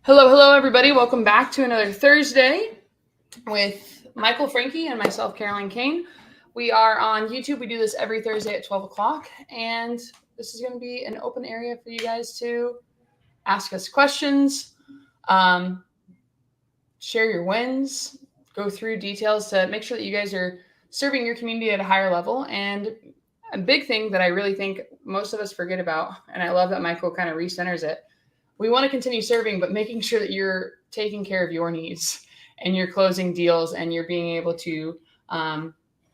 Hello, hello, everybody. Welcome back to another Thursday with Michael Frankie and myself, Caroline Kane. We are on YouTube. We do this every Thursday at 12 o'clock, and this is going to be an open area for you guys to ask us questions, share your wins, go through details to make sure that you guys are serving your community at a higher level. And a big thing that I really think most of us forget about, and I love that Michael kind of recenters it, we want to continue serving, but making sure that you're taking care of your needs and you're closing deals and you're being able to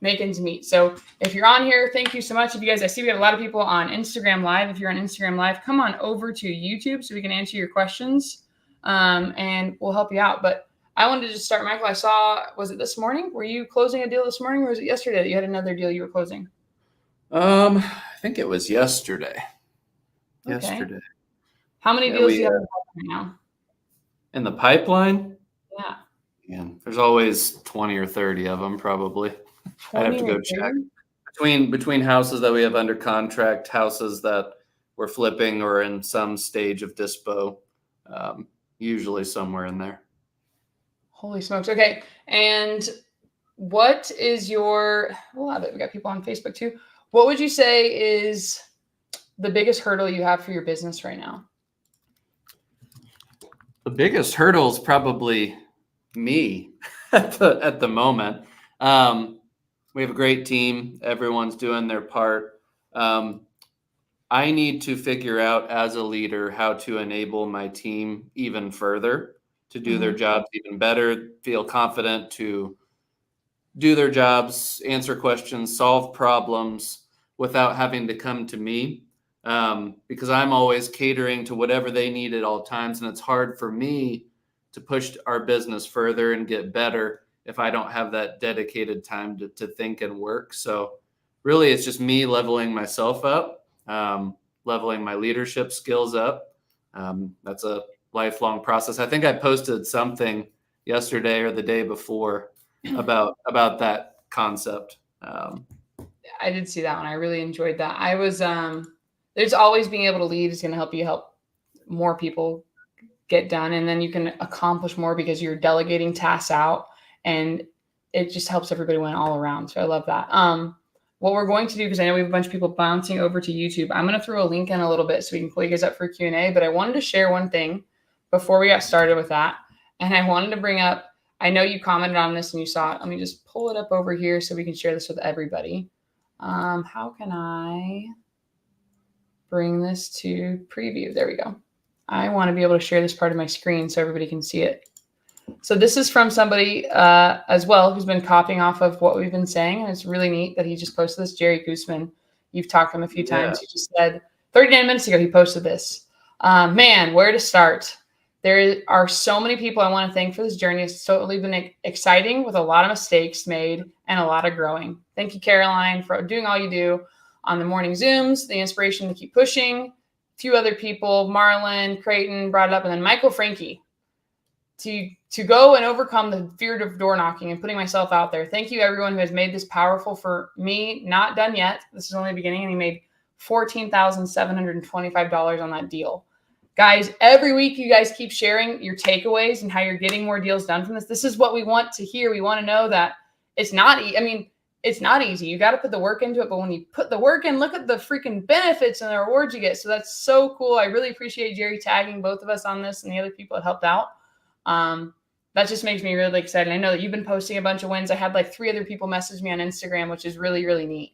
make ends meet. So if you're on here, thank you so much. If you guys, I see we got a lot of people on Instagram Live. If you're on Instagram Live, come on over to YouTube so we can answer your questions and we'll help you out. But I wanted to just start, Michael. I saw, was it this morning? Were you closing a deal this morning, or was it yesterday that you had another deal you were closing? I think it was yesterday. Okay. Yesterday. How many deals do you have right now? In the pipeline? Yeah. There's always 20 or 30 of them, probably. I'd have to go check. Between houses that we have under contract, houses that we're flipping or in some stage of dispo, usually somewhere in there. Holy smokes. Okay. And what is your, we got people on Facebook too. What would you say is the biggest hurdle you have for your business right now? The biggest hurdle is probably me at the moment. We have a great team. Everyone's doing their part. I need to figure out as a leader how to enable my team even further to do their jobs even better, feel confident to do their jobs, answer questions, solve problems without having to come to me. Because I'm always catering to whatever they need at all times. And it's hard for me to push our business further and get better if I don't have that dedicated time to think and work. So really, it's just me leveling myself up, leveling my leadership skills up. That's a lifelong process. I think I posted something yesterday or the day before about that concept. I did see that one. I really enjoyed that. I was, there's always being able to lead is going to help you help more people get done. And then you can accomplish more because you're delegating tasks out and it just helps everybody win all around. So I love that. What we're going to do, because I know we have a bunch of people bouncing over to YouTube, I'm going to throw a link in a little bit so we can pull you guys up for Q&A, but I wanted to share one thing before we got started with that. And I wanted to bring up, I know you commented on this and you saw it. Let me just pull it up over here so we can share this with everybody. How can I bring this to preview? There we go. I want to be able to share this part of my screen so everybody can see it. So this is from somebody as well who's been copying off of what we've been saying. And it's really neat that he just posted this. Jerry Gooseman, you've talked to him a few times. He just said 39 minutes ago, he posted this. Man, where to start? There are so many people I want to thank for this journey. It's totally been exciting with a lot of mistakes made and a lot of growing. Thank you, Caroline, for doing all you do on the morning Zooms, the inspiration to keep pushing. A few other people, Marlon, Creighton brought it up, and then Michael Frankie to go and overcome the fear of door knocking and putting myself out there. Thank you, everyone who has made this powerful for me. Not done yet. This is only the beginning, and he made $14,725 on that deal. Guys, every week you guys keep sharing your takeaways and how you're getting more deals done from this. This is what we want to hear. We want to know that it's not it's not easy. You got to put the work into it. But when you put the work in, look at the freaking benefits and the rewards you get. So that's so cool. I really appreciate Jerry tagging both of us on this and the other people that helped out. That just makes me really excited. I know that you've been posting a bunch of wins. I had like 3 other people message me on Instagram, which is really, really neat.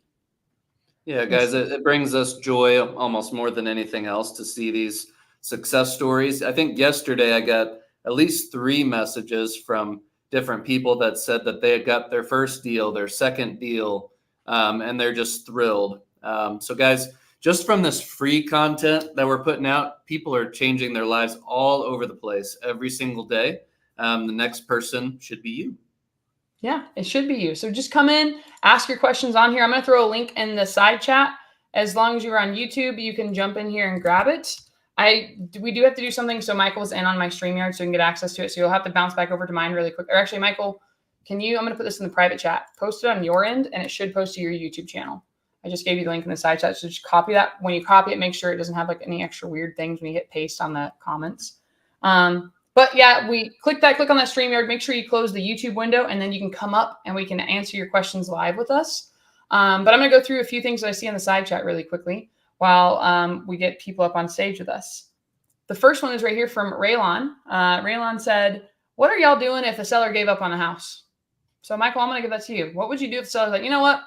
Yeah, guys, it brings us joy almost more than anything else to see these success stories. I think yesterday I got at least 3 messages from different people that said that they had got their first deal, their second deal, and they're just thrilled. So guys, just from this free content that we're putting out, people are changing their lives all over the place every single day. The next person should be you. Yeah, it should be you. So just come in, ask your questions on here. I'm going to throw a link in the side chat. As long as you're on YouTube, you can jump in here and grab it. We do have to do something. So Michael's in on my StreamYard so you can get access to it. So you'll have to bounce back over to mine really quick. Or actually, Michael, I'm going to put this in the private chat. Post it on your end, and it should post to your YouTube channel. I just gave you the link in the side chat. So just copy that. When you copy it, make sure it doesn't have like any extra weird things when you hit paste on the comments. But But yeah, we click on that StreamYard. Make sure you close the YouTube window, and then you can come up and we can answer your questions live with us. But I'm going to go through a few things that I see in the side chat really quickly while we get people up on stage with us. The first one is right here from Raylon. Raylon said, what are y'all doing if the seller gave up on the house? So Michael, I'm going to give that to you. What would you do if the seller's like, you know what?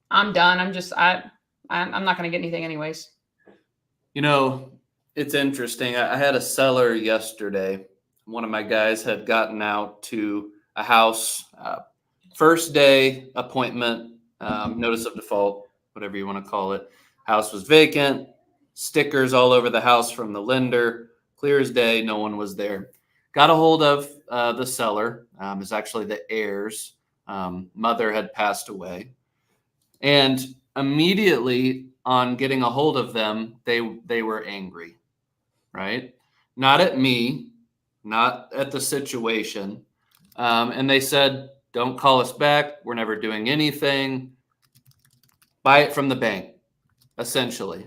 I'm done. I'm not going to get anything anyways. You know, it's interesting. I had a seller yesterday. One of my guys had gotten out to a house, first day appointment, notice of default, whatever you want to call it. House was vacant, stickers all over the house from the lender. Clear as day, no one was there. Got a hold of the seller. Is actually the heirs. Mother had passed away. And immediately on getting a hold of them, they were angry, right? Not at me, not at the situation. And they said, don't call us back. We're never doing anything. Buy it from the bank, essentially.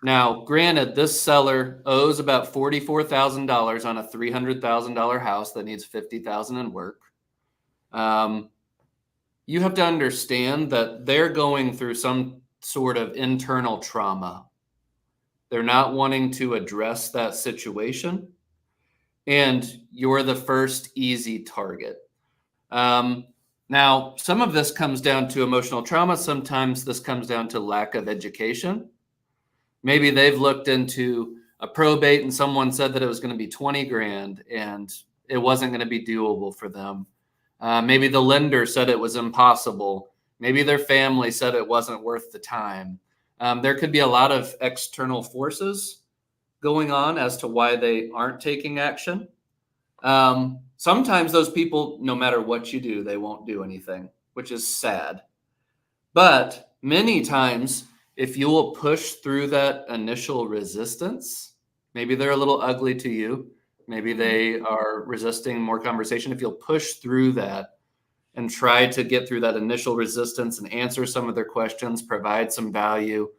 Now, granted, this seller owes about $44,000 on a $300,000 house that needs $50,000 in work. You have to understand that they're going through some sort of internal trauma. They're not wanting to address that situation, and you're the first easy target. Now, some of this comes down to emotional trauma. Sometimes this comes down to lack of education. Maybe they've looked into a probate and someone said that it was going to be 20 grand and it wasn't going to be doable for them. Maybe the lender said it was impossible. Maybe their family said it wasn't worth the time. There could be a lot of external forces going on as to why they aren't taking action. Sometimes those people, no matter what you do, they won't do anything, which is sad. But many times, if you will push through that initial resistance, maybe they're a little ugly to you. Maybe they are resisting more conversation. If you'll push through that and try to get through that initial resistance and answer some of their questions, provide some value,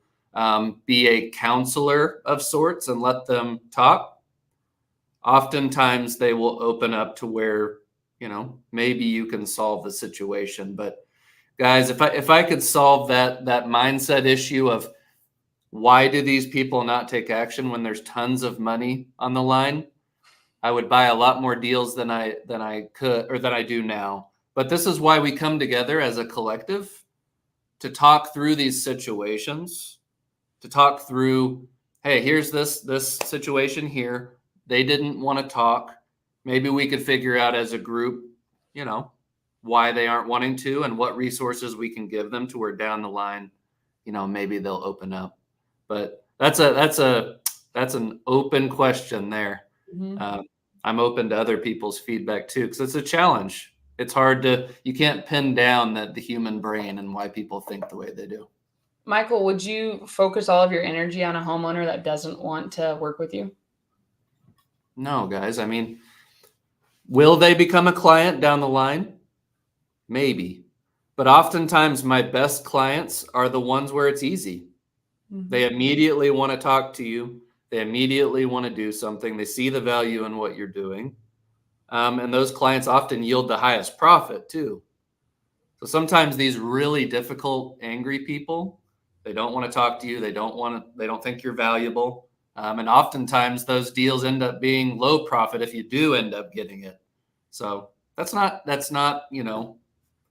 be a counselor of sorts and let them talk, oftentimes they will open up to where, maybe you can solve the situation. But guys, if I could solve that mindset issue of why do these people not take action when there's tons of money on the line, I would buy a lot more deals than I could or than I do now. But this is why we come together as a collective to talk through these situations, to talk through, hey, here's this situation here. They didn't want to talk. Maybe we could figure out as a group, why they aren't wanting to and what resources we can give them to where down the line, maybe they'll open up. But that's an open question there. Mm-hmm. I'm open to other people's feedback too, because it's a challenge. It's hard you can't pin down the human brain and why people think the way they do. Michael, would you focus all of your energy on a homeowner that doesn't want to work with you? No, guys. I mean, will they become a client down the line? Maybe. But oftentimes my best clients are the ones where it's easy. Mm-hmm. They immediately want to talk to you. They immediately want to do something. They see the value in what you're doing. And those clients often yield the highest profit too. So sometimes these really difficult, angry people, they don't want to talk to you. They don't think you're valuable. And oftentimes those deals end up being low profit if you do end up getting it. So that's not,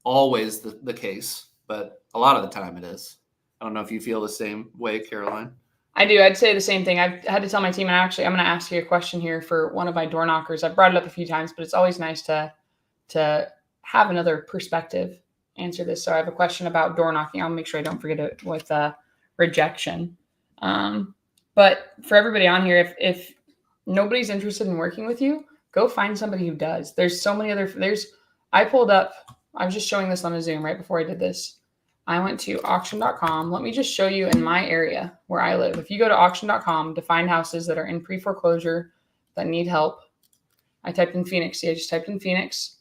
always the case, but a lot of the time it is. I don't know if you feel the same way, Caroline. I do. I'd say the same thing. I've had to tell my team, and actually I'm going to ask you a question here for one of my door knockers. I've brought it up a few times, but it's always nice to have another perspective answer this. So I have a question about door knocking. I'll make sure I don't forget it with rejection. But for everybody on here, if nobody's interested in working with you, go find somebody who does. There's so many other, I was just showing this on a Zoom right before I did this. I went to auction.com. Let me just show you in my area where I live. If you go to auction.com to find houses that are in pre-foreclosure that need help, I typed in Phoenix. See, I just typed in Phoenix.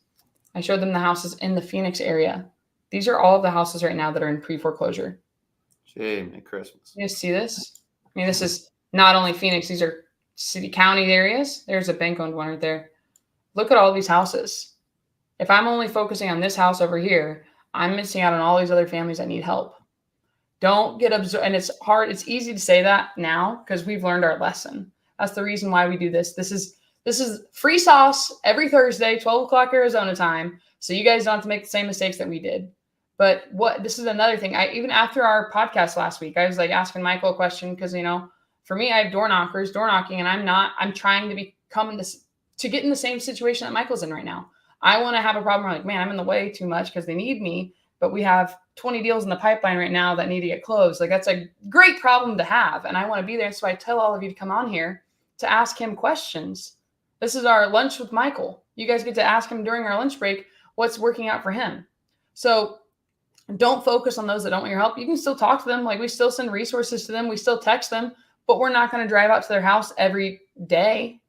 I showed them the houses in the Phoenix area. These are all of the houses right now that are in pre-foreclosure. Jay, Merry Christmas. You guys see this? I mean, this is not only Phoenix. These are city county areas. There's a bank owned one right there. Look at all these houses. If I'm only focusing on this house over here, I'm missing out on all these other families that need help. Don't get absorbed. And it's hard. It's easy to say that now because we've learned our lesson. That's the reason why we do this. This is free sauce every Thursday, 12 o'clock Arizona time. So you guys don't have to make the same mistakes that we did. But this is another thing. Even after our podcast last week, I was like asking Michael a question because, for me, I have door knocking, and I'm trying to to get in the same situation that Michael's in right now. I want to have a problem where like, man, I'm in the way too much because they need me, but we have 20 deals in the pipeline right now that need to get closed. Like that's a great problem to have. And I want to be there. So I tell all of you to come on here to ask him questions. This is our lunch with Michael. You guys get to ask him during our lunch break what's working out for him. So don't focus on those that don't want your help. You can still talk to them. Like we still send resources to them. We still text them, but we're not going to drive out to their house every day.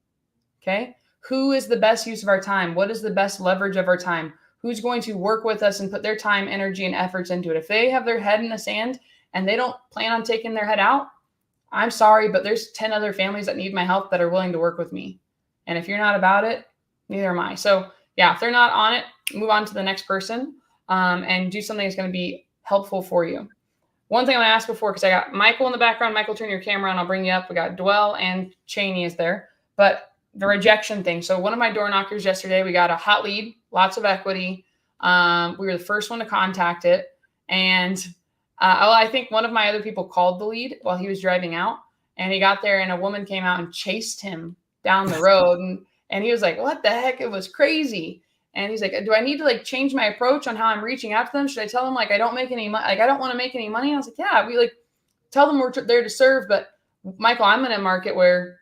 Okay. Who is the best use of our time? What is the best leverage of our time? Who's going to work with us and put their time, energy, and efforts into it? If they have their head in the sand and they don't plan on taking their head out, I'm sorry, but there's 10 other families that need my help that are willing to work with me. And if you're not about it, neither am I. So yeah, if they're not on it, move on to the next person and do something that's going to be helpful for you. One thing I asked before, because I got Michael in the background. Michael, turn your camera on. I'll bring you up. We got Dwell and Cheney is there. But the rejection thing. So one of my door knockers yesterday, we got a hot lead, lots of equity. We were the first one to contact it. And I think one of my other people called the lead while he was driving out. And he got there and a woman came out and chased him down the road. And he was like, what the heck? It was crazy. And he's like, do I need to like change my approach on how I'm reaching out to them? Should I tell them like I don't make any money? Like I don't want to make any money. And I was like, yeah, we like tell them we're there to serve. But Michael, I'm in a market where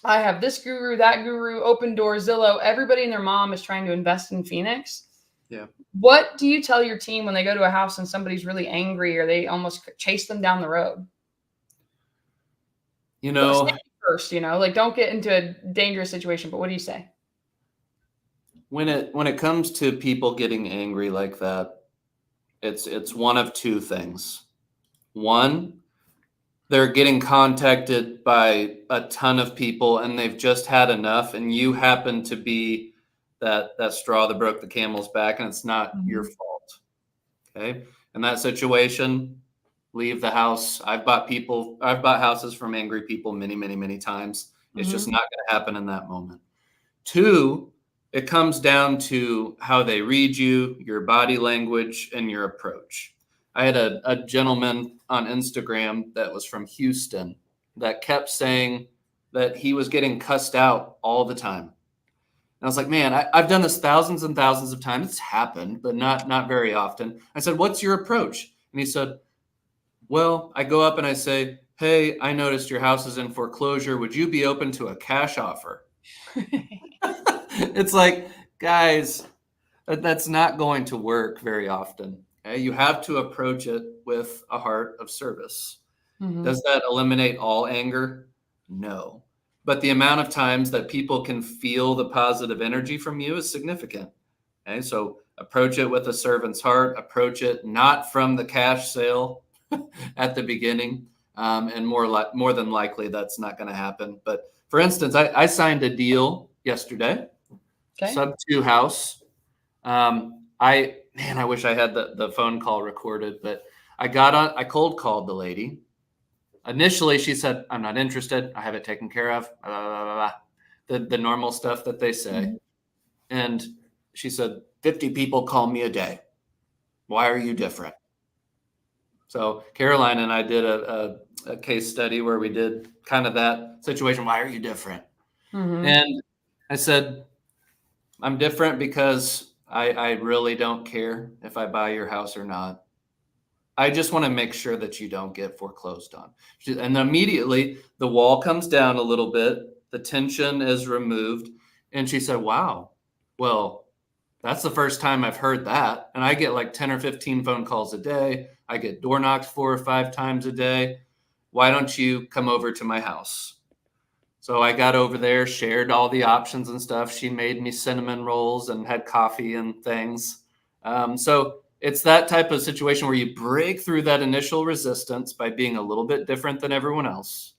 I have this guru, that guru, Open Door, Zillow. Everybody and their mom is trying to invest in Phoenix. Yeah. What do you tell your team when they go to a house and somebody's really angry or they almost chase them down the road? First, like don't get into a dangerous situation. But what do you say? When it comes to people getting angry like that, it's one of two things. One, they're getting contacted by a ton of people and they've just had enough, and you happen to be that straw that broke the camel's back, and it's not your fault. Okay. In that situation, leave the house. I've bought houses from angry people many, many, many times. It's just not going to happen in that moment. Two, it comes down to how they read you, your body language, and your approach. I had a gentleman on Instagram that was from Houston that kept saying that he was getting cussed out all the time. And I was like, man, I've done this thousands and thousands of times. It's happened, but not very often. I said, what's your approach? And he said, well, I go up and I say, hey, I noticed your house is in foreclosure. Would you be open to a cash offer? It's like, guys, that's not going to work very often. Okay? You have to approach it with a heart of service. Does that eliminate all anger? No. But the amount of times that people can feel the positive energy from you is significant. Okay? So approach it with a servant's heart. Approach it not from the cash sale at the beginning. And more than likely, that's not going to happen. But for instance, I signed a deal yesterday. Okay. Sub 2 house. I wish I had the phone call recorded, but I cold called the lady. Initially, she said, I'm not interested. I have it taken care of. Blah, blah, blah, blah. The normal stuff that they say. And she said, 50 people call me a day. Why are you different? So Caroline and I did a case study where we did kind of that situation. Why are you different? And I said, I'm different because I really don't care if I buy your house or not. I just want to make sure that you don't get foreclosed on. And immediately the wall comes down a little bit. The tension is removed. And she said, wow, well, that's the first time I've heard that. And I get like 10 or 15 phone calls a day. I get door knocked 4 or 5 times a day. Why don't you come over to my house? So I got over there, shared all the options and stuff. She made me cinnamon rolls and had coffee and things. So it's that type of situation where you break through that initial resistance by being a little bit different than everyone else.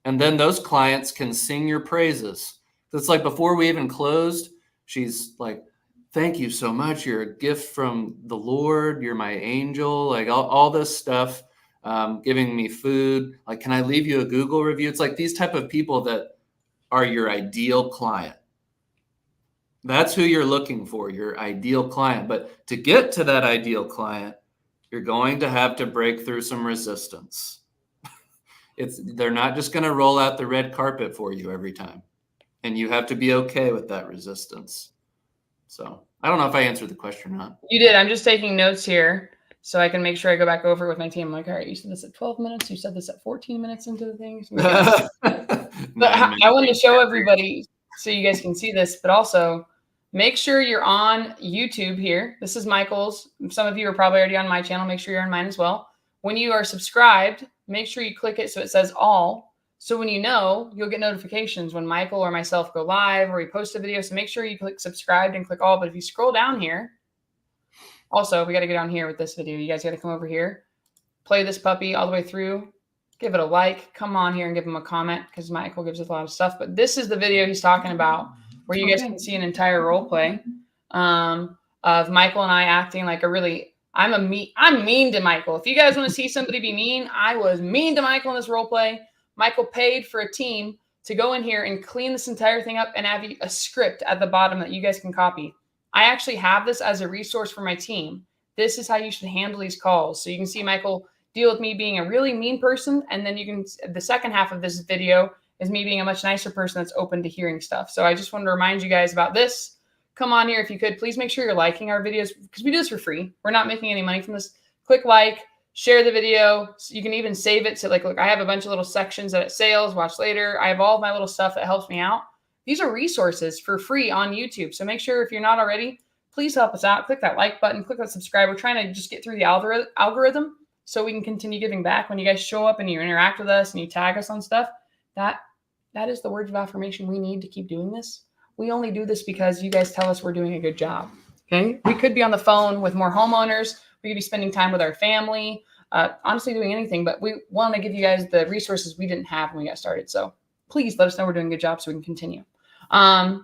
And then those clients can sing your praises. It's like before we even closed, she's like, thank you so much. You're a gift from the Lord. You're my angel. Like all this stuff, giving me food. Like, can I leave you a Google review? It's like these type of people that are your ideal client. That's who you're looking for, your ideal client. But to get to that ideal client, you're going to have to break through some resistance. They're not just going to roll out the red carpet for you every time. And you have to be okay with that resistance. So I don't know if I answered the question or not. You did. I'm just taking notes here so I can make sure I go back over with my team. I'm like, all right, you said this at 12 minutes. You said this at 14 minutes into the thing. But I wanted to show everybody so you guys can see this, but also make sure you're on YouTube here. This is Michael's. Some of you are probably already on my channel. Make sure you're on mine as well. When you are subscribed, make sure you click it so it says all. So when you know, you'll get notifications when Michael or myself go live or we post a video. So make sure you click subscribed and click all. But if you scroll down here, also, we got to get down here with this video. You guys got to come over here, play this puppy all the way through, give it a like, come on here and give him a comment because Michael gives us a lot of stuff. But this is the video he's talking about where you guys can see an entire role play of Michael and I acting like I'm mean to Michael. If you guys want to see somebody be mean, I was mean to Michael in this role play. Michael paid for a team to go in here and clean this entire thing up and have a script at the bottom that you guys can copy. I actually have this as a resource for my team. This is how you should handle these calls. So you can see Michael deal with me being a really mean person. And then the second half of this video is me being a much nicer person that's open to hearing stuff. So I just wanted to remind you guys about this. Come on here if you could. Please make sure you're liking our videos because we do this for free. We're not making any money from this. Click like. Share the video. So you can even save it to look, I have a bunch of little sections that it sales, watch later. I have all of my little stuff that helps me out. These are resources for free on YouTube. So make sure if you're not already, please help us out. Click that like button, click that subscribe. We're trying to just get through the algorithm so we can continue giving back. When you guys show up and you interact with us and you tag us on stuff, that is the words of affirmation we need to keep doing this. We only do this because you guys tell us we're doing a good job. Okay. We could be on the phone with more homeowners. We could be spending time with our family, honestly doing anything, but we want to give you guys the resources we didn't have when we got started. So please let us know we're doing a good job so we can continue. Now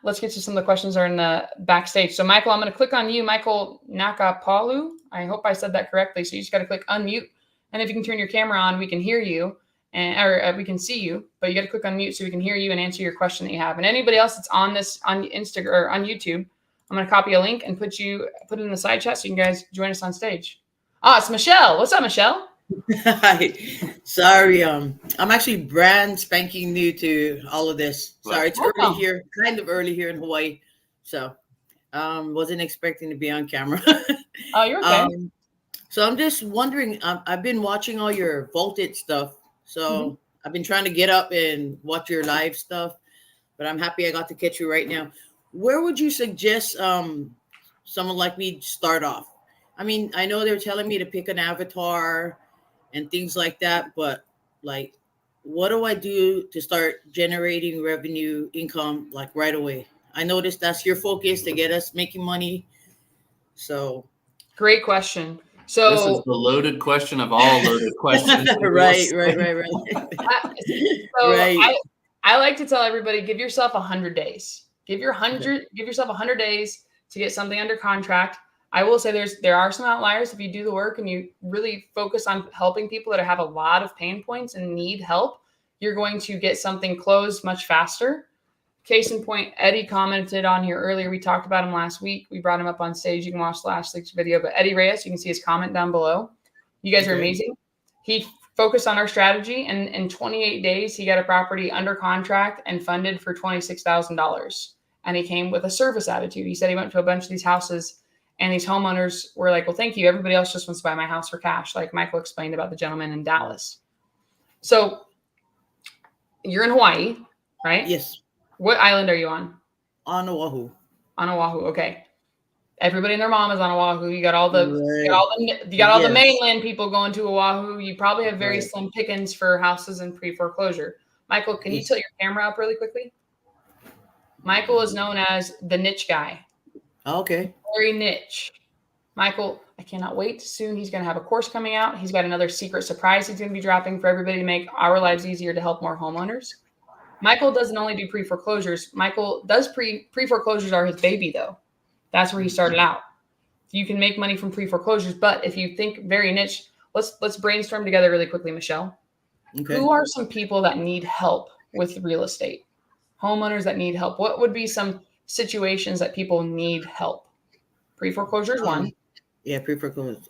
let's get to some of the questions that are in the backstage. So Michael, I'm going to click on you, Michael Nakapalu. I hope I said that correctly. So you just got to click unmute. And if you can turn your camera on, we can hear you or we can see you, but you got to click on mute so we can hear you and answer your question that you have. And anybody else that's on this on Instagram or on YouTube, I'm going to copy a link and put it in the side chat so you can guys join us on stage. It's Michelle. What's up, Michelle? Hi. Sorry. I'm actually brand spanking new to all of this. Sorry, it's early here, kind of early here in Hawaii. So wasn't expecting to be on camera. Oh, you're okay. So I'm just wondering, I've been watching all your vaulted stuff. So I've been trying to get up and watch your live stuff, but I'm happy I got to catch you right now. Where would you suggest someone like me start off? I mean, I know they're telling me to pick an avatar and things like that, but like, what do I do to start generating revenue income like right away? I noticed that's your focus to get us making money. So great question. So this is the loaded question of all loaded questions. Right. So right. I like to tell everybody, give yourself 100 days. Give yourself 100 days to get something under contract. I will say there are some outliers. If you do the work and you really focus on helping people that have a lot of pain points and need help, you're going to get something closed much faster. Case in point, Eddie commented on here earlier. We talked about him last week. We brought him up on stage. You can watch last week's video. But Eddie Reyes, you can see his comment down below. You guys are amazing. He focused on our strategy, and in 28 days, he got a property under contract and funded for $26,000. And he came with a service attitude. He said he went to a bunch of these houses, and these homeowners were like, well, thank you. Everybody else just wants to buy my house for cash, like Michael explained about the gentleman in Dallas. So you're in Hawaii, right? Yes. What island are you on? On Oahu. On Oahu. Okay. Everybody and their mom is on Oahu. You got all the mainland people going to Oahu. You probably have very slim pickings for houses in pre-foreclosure. Michael, can you tilt your camera up really quickly? Michael is known as the niche guy. Okay. Very niche. Michael, I cannot wait. Soon he's going to have a course coming out. He's got another secret surprise he's going to be dropping for everybody to make our lives easier to help more homeowners. Michael doesn't only do pre-foreclosures. Michael does pre-foreclosures are his baby, though. That's where he started out. You can make money from pre-foreclosures, but if you think very niche, let's brainstorm together really quickly, Michelle. Okay. Who are some people that need help with real estate? Homeowners that need help. What would be some situations that people need help? Pre-foreclosure is one. Yeah, pre-foreclosure.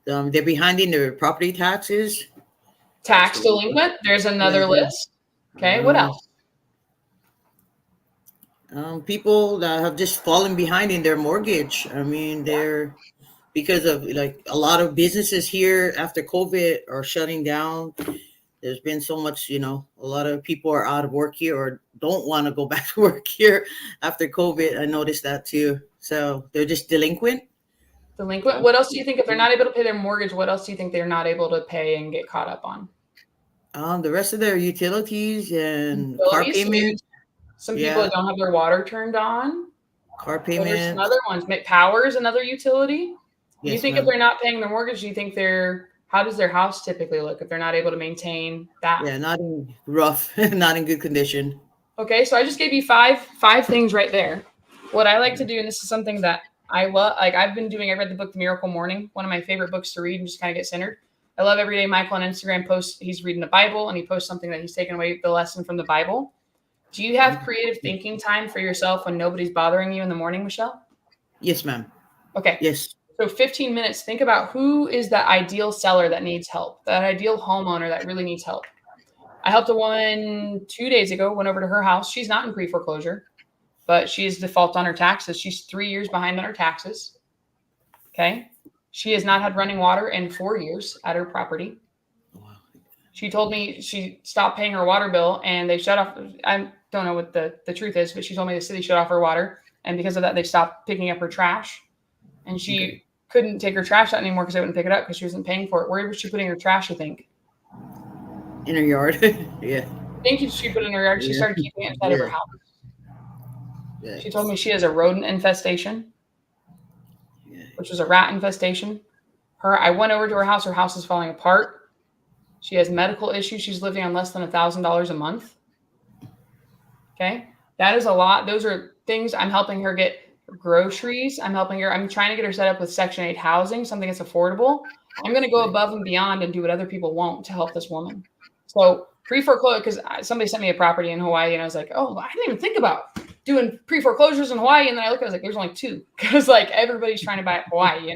They're behind in their property taxes. Tax delinquent. There's another list. Okay, what else? People that have just fallen behind in their mortgage. I mean, because of like a lot of businesses here after COVID are shutting down. There's been so much, a lot of people are out of work here or don't want to go back to work here after COVID. I noticed that too. So they're just delinquent. Delinquent. What else do you think if they're not able to pay their mortgage? What else do you think they're not able to pay and get caught up on? The rest of their utilities and car payments. Some people that don't have their water turned on. Car payments. There's some other ones. Power is another utility. Yes, you think if they're not paying their mortgage, do you think how does their house typically look if they're not able to maintain that? Yeah, not in rough, not in good condition. Okay, so I just gave you five things right there. What I like to do, and this is something that I love, I read the book The Miracle Morning, one of my favorite books to read and just kind of get centered. I love every day Michael on Instagram posts, he's reading the Bible and he posts something that he's taken away the lesson from the Bible. Do you have creative thinking time for yourself when nobody's bothering you in the morning, Michelle? Yes, ma'am. Okay. Yes. So 15 minutes, think about who is that ideal seller that needs help, that ideal homeowner that really needs help. I helped a woman 2 days ago, went over to her house. She's not in pre-foreclosure, but she's default on her taxes. She's 3 years behind on her taxes. Okay. She has not had running water in 4 years at her property. Wow. She told me she stopped paying her water bill and they shut off. I don't know what the truth is, but she told me the city shut off her water. And because of that, they stopped picking up her trash. And she couldn't take her trash out anymore because they wouldn't pick it up because she wasn't paying for it. Where was she putting her trash, you think? In her yard. Yeah. I think she put it in her yard. She started keeping it inside of her house. Yeah. She told me she has a rodent infestation, which was a rat infestation. I went over to her house. Her house is falling apart. She has medical issues. She's living on less than $1,000 a month. Okay. That is a lot. Those are things I'm helping her get. Groceries. I'm trying to get her set up with Section 8 housing, something that's affordable. I'm going to go above and beyond and do what other people won't to help this woman. So pre-foreclosure, because somebody sent me a property in Hawaii and I was like, oh, I didn't even think about doing pre-foreclosures in Hawaii. And then I looked, I was like, there's only 2 because like everybody's trying to buy Hawaii,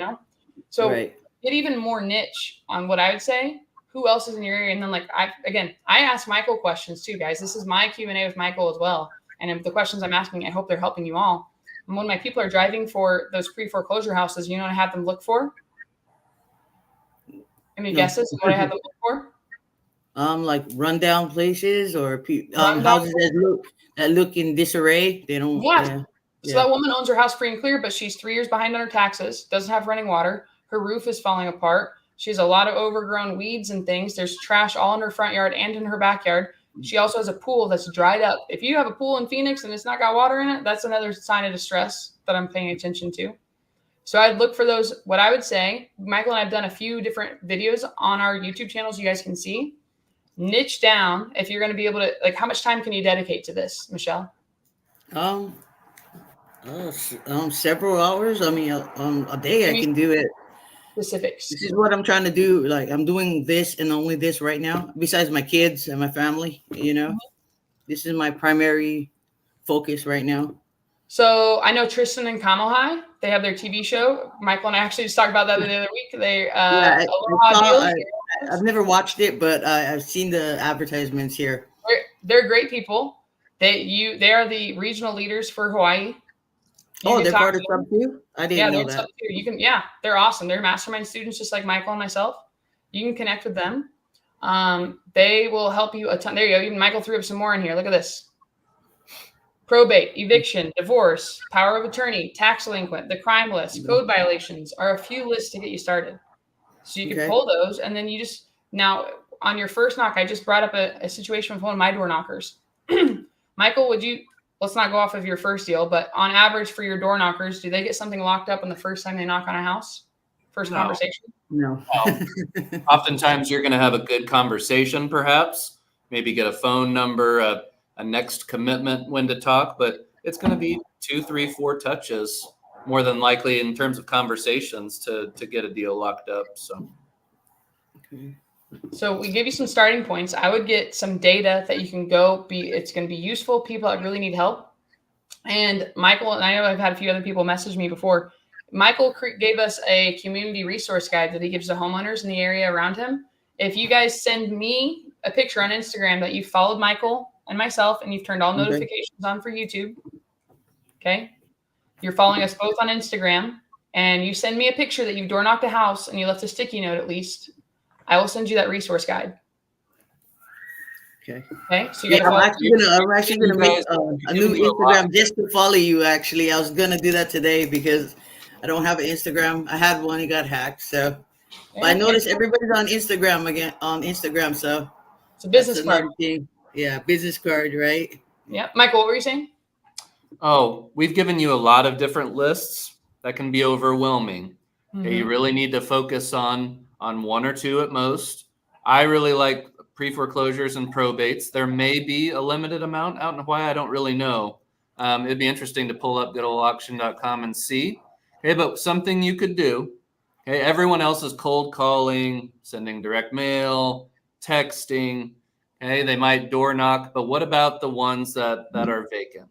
So get even more niche on what I would say. Who else is in your area? And then I ask Michael questions too, guys. This is my Q&A with Michael as well. And the questions I'm asking, I hope they're helping you all. And when my people are driving for those pre-foreclosure houses, you know what I have them look for? Any guesses what I have them look for? Like rundown places or houses that look in disarray. They don't. Yeah. So that woman owns her house free and clear, but she's 3 years behind on her taxes, doesn't have running water. Her roof is falling apart. She has a lot of overgrown weeds and things. There's trash all in her front yard and in her backyard. She also has a pool that's dried up. If you have a pool in Phoenix and it's not got water in it, that's another sign of distress that I'm paying attention to. So I'd look for those. What I would say, Michael and I have done a few different videos on our YouTube channels you guys can see. Niche down if you're going to be able to, how much time can you dedicate to this, Michelle? Several hours. I mean, a day I can do it. Specifics. This is what I'm trying to do. Like I'm doing this and only this right now. Besides my kids and my family, this is my primary focus right now. So I know Tristan and Kamohai. They have their TV show. Michael and I actually just talked about that the other week. I've never watched it, but I've seen the advertisements here. They're great people. They are the regional leaders for Hawaii. They're part of Sub 2? I didn't know that. Sub 2. They're awesome. They're mastermind students just like Michael and myself. You can connect with them. They will help you a ton. There you go. Even Michael threw up some more in here. Look at this. Probate, eviction, divorce, power of attorney, tax delinquent, the crime list, code violations are a few lists to get you started. So you can pull those. And then now on your first knock, I just brought up a situation with one of my door knockers. Michael, let's not go off of your first deal, but on average for your door knockers, do they get something locked up on the first time they knock on a house? First No. conversation? No. Oftentimes you're going to have a good conversation, perhaps, maybe get a phone number, a next commitment when to talk, but it's going to be 2, 3, 4 touches more than likely in terms of conversations to get a deal locked up. So we give you some starting points. I would get some data that you can it's going to be useful. People that really need help. And Michael, and I know I've had a few other people message me before. Michael gave us a community resource guide that he gives to homeowners in the area around him. If you guys send me a picture on Instagram that you followed Michael and myself and you've turned all notifications on for YouTube, okay? You're following us both on Instagram and you send me a picture that you've door knocked a house and you left a sticky note at least, I will send you that resource guide. Okay. Okay. So you I'm actually gonna make a new Instagram just to follow you. Actually, I was gonna do that today because I don't have an Instagram. I had one, it got hacked. So, but I noticed everybody's on Instagram again on Instagram. So it's a business card. Thing. Yeah, business card, right? Yeah, Michael, what were you saying? Oh, we've given you a lot of different lists that can be overwhelming. Okay, you really need to focus on 1 or 2 at most. I really like pre-foreclosures and probates. There may be a limited amount out in Hawaii. I don't really know. It'd be interesting to pull up goodolauction.com and see. Okay, but something you could do. Okay, everyone else is cold calling, sending direct mail, texting. Okay, they might door knock, but what about the ones that are vacant?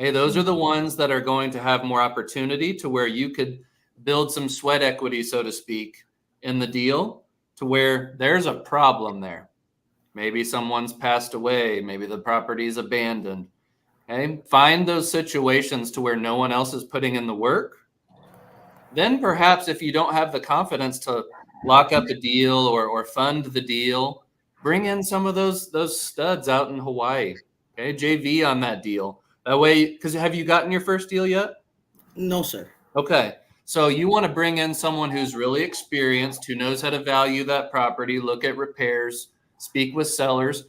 Okay, those are the ones that are going to have more opportunity to where you could build some sweat equity, so to speak, in the deal to where there's a problem there. Maybe someone's passed away. Maybe the property's abandoned. Okay, find those situations to where no one else is putting in the work. Then perhaps if you don't have the confidence to lock up a deal or fund the deal, bring in some of those studs out in Hawaii. Okay, JV on that deal. That way, because have you gotten your first deal yet? No, sir. Okay. So you want to bring in someone who's really experienced, who knows how to value that property, look at repairs, speak with sellers,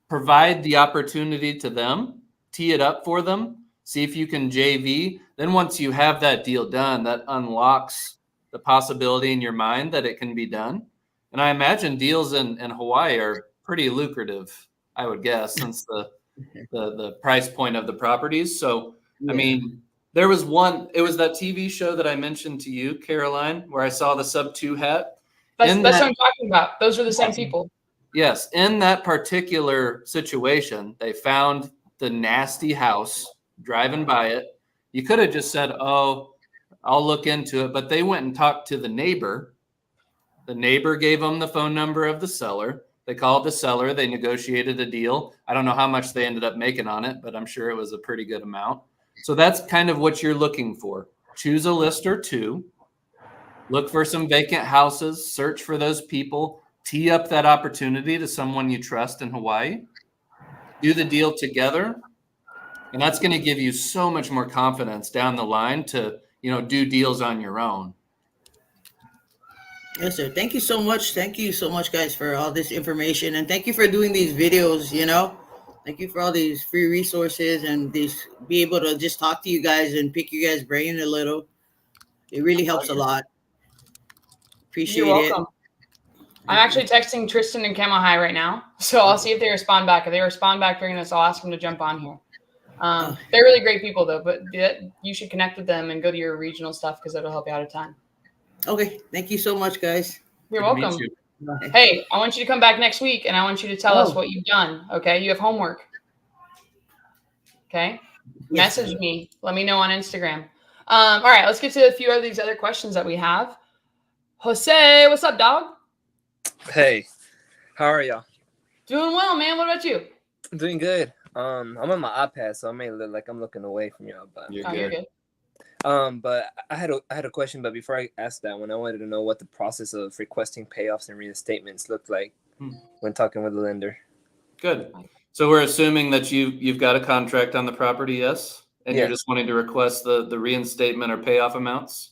provide the opportunity to them, tee it up for them, see if you can JV. Then once you have that deal done, that unlocks the possibility in your mind that it can be done. And I imagine deals in Hawaii are pretty lucrative, I would guess, since the price point of the properties. So, yeah. I mean, there was one, it was that TV show that I mentioned to you, Caroline, where I saw the sub-2 hat. That's what I'm talking about. Those are the same people. Yes. In that particular situation, they found the nasty house, driving by it. You could have just said, oh, I'll look into it. But they went and talked to the neighbor. The neighbor gave them the phone number of the seller. They called the seller. They negotiated a deal. I don't know how much they ended up making on it, but I'm sure it was a pretty good amount. So that's kind of what you're looking for. Choose a list or 2. Look for some vacant houses. Search for those people. Tee up that opportunity to someone you trust in Hawaii. Do the deal together. And that's going to give you so much more confidence down the line to, do deals on your own. Yes, sir. Thank you so much. Thank you so much, guys, for all this information. And thank you for doing these videos, Thank you for all these free resources and be able to just talk to you guys and pick you guys' brain a little. It really helps a lot. Appreciate You're welcome. I'm actually texting Tristan and Camel High right now, so I'll see if they respond back. If they respond back during this, I'll ask them to jump on here. They're really great people, though, but you should connect with them and go to your regional stuff because that'll help you out a ton. Okay. Thank you so much, guys. You're welcome. Hey, I want you to come back next week, and I want you to tell us what you've done, okay? You have homework. Okay? Yes, Message me. Let me know on Instagram. All right, let's get to a few of these other questions that we have. Jose, what's up, dog? Hey, how are y'all? Doing well, man. What about you? I'm doing good. I'm on my iPad, so I may look like I'm looking away from y'all, but you're good. But I had a question, but before I ask that one, I wanted to know what the process of requesting payoffs and reinstatements looked like when talking with the lender. Good. So we're assuming that you've got a contract on the property, yes? And you're just wanting to request the reinstatement or payoff amounts?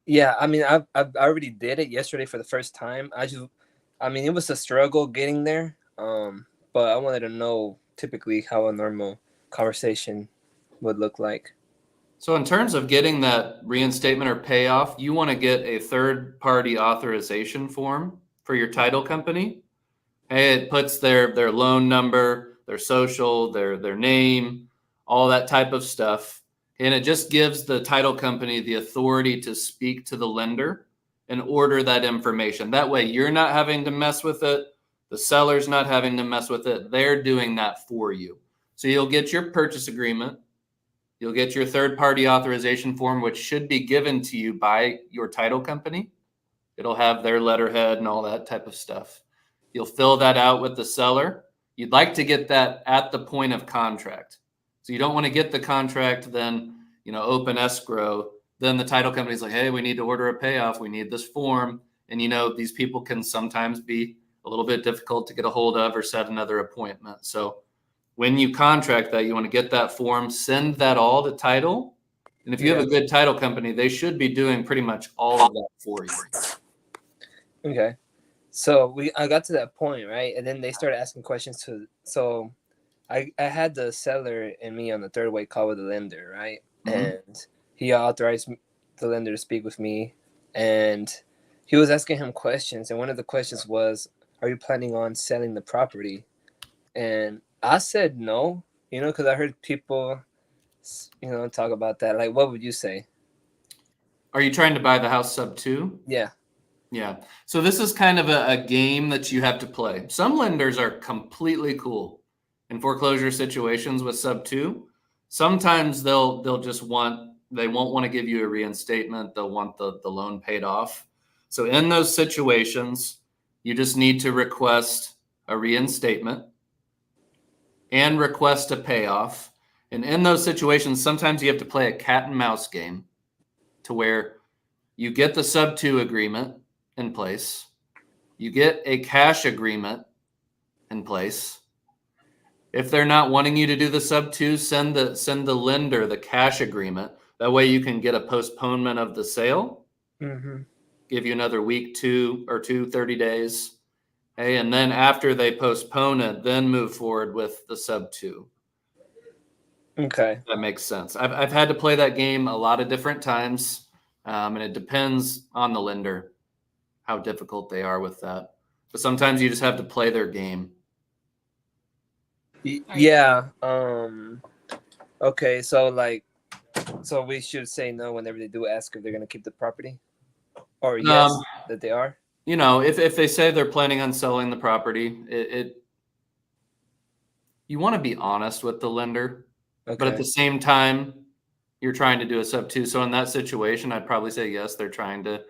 Yeah, I mean, I already did it yesterday for the first time. It was a struggle getting there. But I wanted to know typically how a normal conversation would look like? So in terms of getting that reinstatement or payoff, you want to get a third-party authorization form for your title company. Hey, it puts their loan number, their social, their name, all that type of stuff. And it just gives the title company the authority to speak to the lender and order that information. That way you're not having to mess with it. The seller's not having to mess with it. They're doing that for you. So you'll get your purchase agreement. You'll get your third-party authorization form, which should be given to you by your title company. It'll have their letterhead and all that type of stuff. You'll fill that out with the seller. You'd like to get that at the point of contract. So you don't want to get the contract, then, open escrow. Then the title company's like, hey, we need to order a payoff. We need this form. And, these people can sometimes be a little bit difficult to get a hold of or set another appointment. So when you contract that, you want to get that form, send that all to title. And if you have a good title company, they should be doing pretty much all of that for you. Okay. So I got to that point, right? And then they started asking questions so I had the seller and me on the third way call with the lender, right? Mm-hmm. And he authorized the lender to speak with me, and he was asking him questions. And one of the questions was, are you planning on selling the property? And I said no, because I heard people, talk about that. Like, what would you say? Are you trying to buy the house sub 2? Yeah. Yeah. So this is kind of a game that you have to play. Some lenders are completely cool in foreclosure situations with sub 2. Sometimes they'll just they won't want to give you a reinstatement. They'll want the loan paid off. So in those situations, you just need to request a reinstatement and request a payoff. And in those situations, sometimes you have to play a cat and mouse game to where you get the sub 2 agreement in place. You get a cash agreement in place. If they're not wanting you to do the sub 2, send the lender the cash agreement. That way you can get a postponement of the sale. Mm-hmm. Give you another week, 30 days. Hey, and then after they postpone it, then move forward with the sub 2. Okay. That makes sense. I've had to play that game a lot of different times, and it depends on the lender, how difficult they are with that. But sometimes you just have to play their game. Yeah. Okay. So we should say no whenever they do ask if they're going to keep the property, or yes, that they are. If they say they're planning on selling the property, you want to be honest with the lender, okay. But at the same time, you're trying to do a sub 2. So in that situation, I'd probably say yes, they're trying to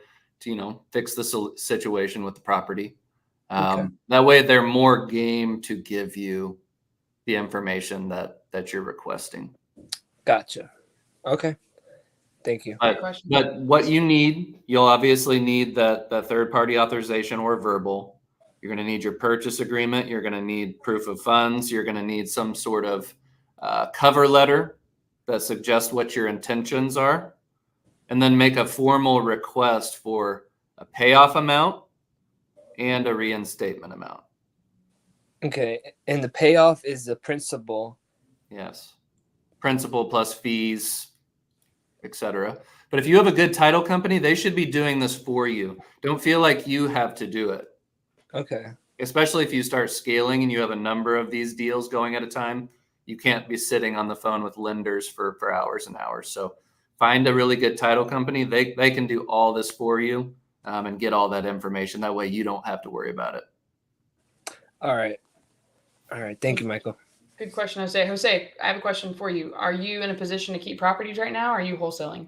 fix the situation with the property. Okay. That way, they're more game to give you the information that you're requesting. Gotcha. Okay. Thank you. But what you need, you'll obviously need that third-party authorization or verbal. You're going to need your purchase agreement. You're going to need proof of funds. You're going to need some sort of cover letter that suggests what your intentions are. And then make a formal request for a payoff amount and a reinstatement amount. Okay. And the payoff is the principal. Yes. Principal plus fees, etc. But if you have a good title company, they should be doing this for you. Don't feel like you have to do it. Okay. Especially if you start scaling and you have a number of these deals going at a time, you can't be sitting on the phone with lenders for hours and hours. So find a really good title company. They can do all this for you and get all that information. That way you don't have to worry about it. All right. Thank you, Michael. Good question, Jose. Jose, I have a question for you. Are you in a position to keep properties right now? Or are you wholesaling?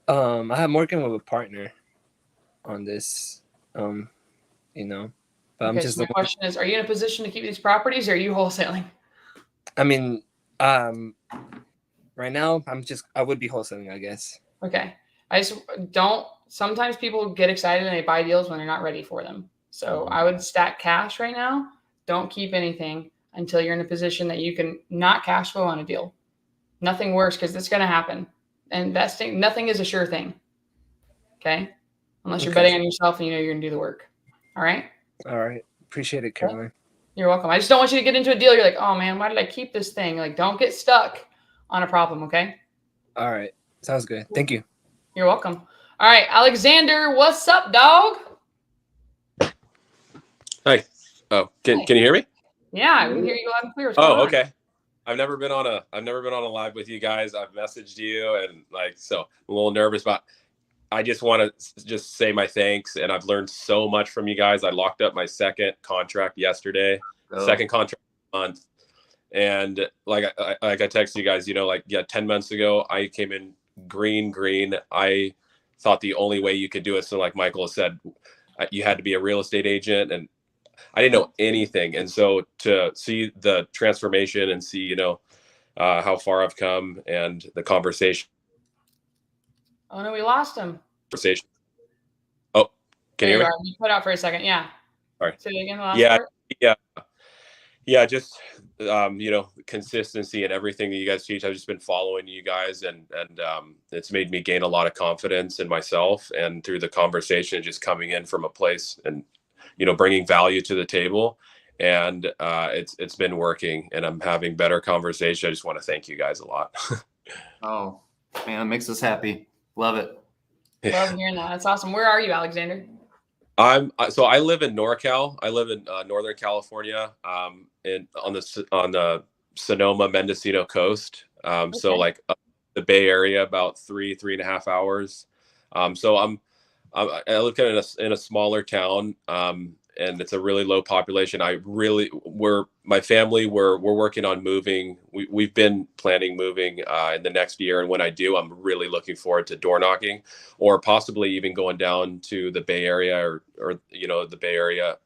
I'm working with a partner on this, But I'm just. So my question is, are you in a position to keep these properties, or are you wholesaling? I mean, right now I would be wholesaling, I guess. Okay. I just don't. Sometimes people get excited and they buy deals when they're not ready for them. So I would stack cash right now. Don't keep anything until you're in a position that you can not cash flow on a deal. Nothing worse, because it's going to happen. Investing, nothing is a sure thing. Okay? Unless you're betting on yourself and you know you're going to do the work. All right? All right. Appreciate it, Caroline. You're welcome. I just don't want you to get into a deal. You're like, oh man, why did I keep this thing? Like, don't get stuck on a problem. Okay. All right. Sounds good. Thank you. You're welcome. All right, Alexander, what's up, dog? Hi. Oh, can you hear me? Yeah, we can hear you loud and clear. What's going Oh, on? okay. I've never been on a live with you guys. I've messaged you and so I'm a little nervous, but I just want to just say my thanks, and I've learned so much from you guys. I locked up my second contract yesterday, second contract month. And like I texted you guys, 10 months ago, I came in green. I thought the only way you could do it. So like Michael said, you had to be a real estate agent, and I didn't know anything. And so to see the transformation and see, how far I've come and the conversation. Oh no, we lost him. Oh, can you hear me? You put out for a second. Yeah. Sorry. Say it again. The last Yeah. part? Yeah. Just, consistency and everything that you guys teach. I've just been following you guys, and it's made me gain a lot of confidence in myself, and through the conversation, just coming in from a place and, bringing value to the table. And it's been working, and I'm having better conversation. I just want to thank you guys a lot. Oh, man, it makes us happy. Love it. Love hearing that. That's awesome. Where are you, Alexander? So I live in NorCal. I live in Northern California, on the Sonoma Mendocino coast. So like the Bay Area, about 3.5 hours. So I live kind of in a smaller town, and it's a really low population. My family, we're working on moving. We've been planning moving in the next year. And when I do, I'm really looking forward to door knocking, or possibly even going down to the Bay Area or the Bay Area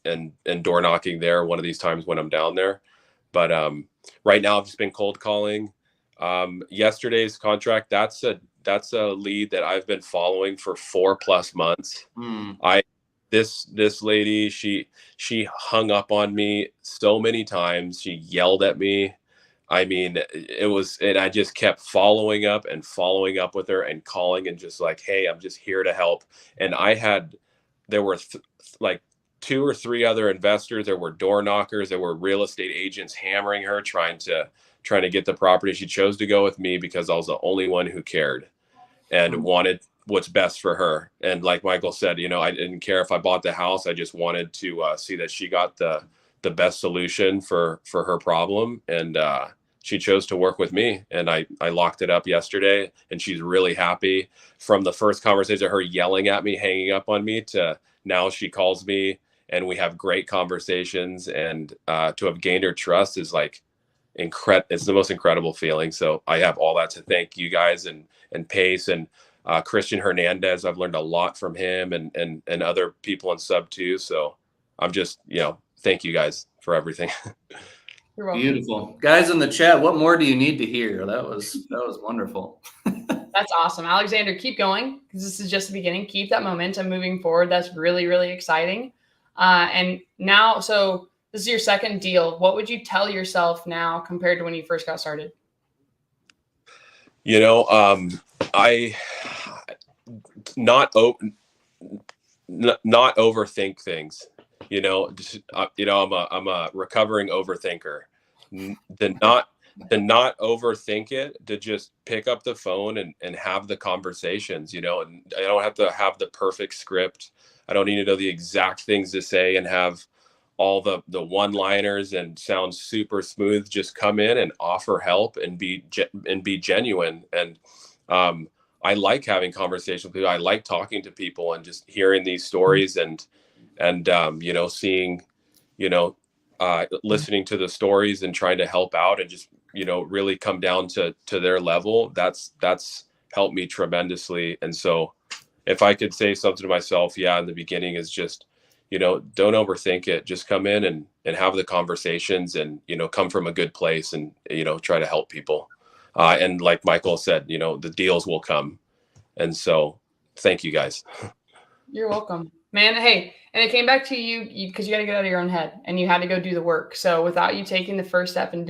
and door knocking there one of these times when I'm down there. But right now I've just been cold calling. Yesterday's contract, that's a lead that I've been following for 4+ months. This lady, she hung up on me so many times. She yelled at me. I mean, and I just kept following up with her and calling and just like, hey, I'm just here to help. And there were like 2 or 3 other investors. There were door knockers. There were real estate agents hammering her, trying to get the property. She chose to go with me because I was the only one who cared and wanted what's best for her. And like Michael said, I didn't care if I bought the house. I just wanted to see that she got the best solution for her problem. And she chose to work with me, and I locked it up yesterday, and she's really happy. From the first conversation, her yelling at me, hanging up on me, to now she calls me and we have great conversations. And to have gained her trust is like it's the most incredible feeling. So I have all that to thank you guys and Pace and Christian Hernandez. I've learned a lot from him and other people in sub too. So I'm just, thank you guys for everything. You're welcome. Beautiful. Guys in the chat, what more do you need to hear? That was wonderful. That's awesome. Alexander, keep going, because this is just the beginning. Keep that momentum moving forward. That's really, really exciting. And now, so this is your second deal. What would you tell yourself now compared to when you first got started? I not overthink things. I'm a recovering overthinker. To not overthink it, to just pick up the phone and have the conversations. And I don't have to have the perfect script. I don't need to know the exact things to say and have all the one-liners and sound super smooth. Just come in and offer help and be genuine. And I like having conversations with people. I like talking to people and just hearing these stories and seeing, listening to the stories and trying to help out and just, really come down to their level. That's helped me tremendously. And so if I could say something to myself, in the beginning, is just, don't overthink it. Just come in and have the conversations and, come from a good place and, try to help people. And like Michael said, the deals will come. And so thank you guys. You're welcome, man. Hey, and it came back to you because you got to get out of your own head and you had to go do the work. So without you taking the first step and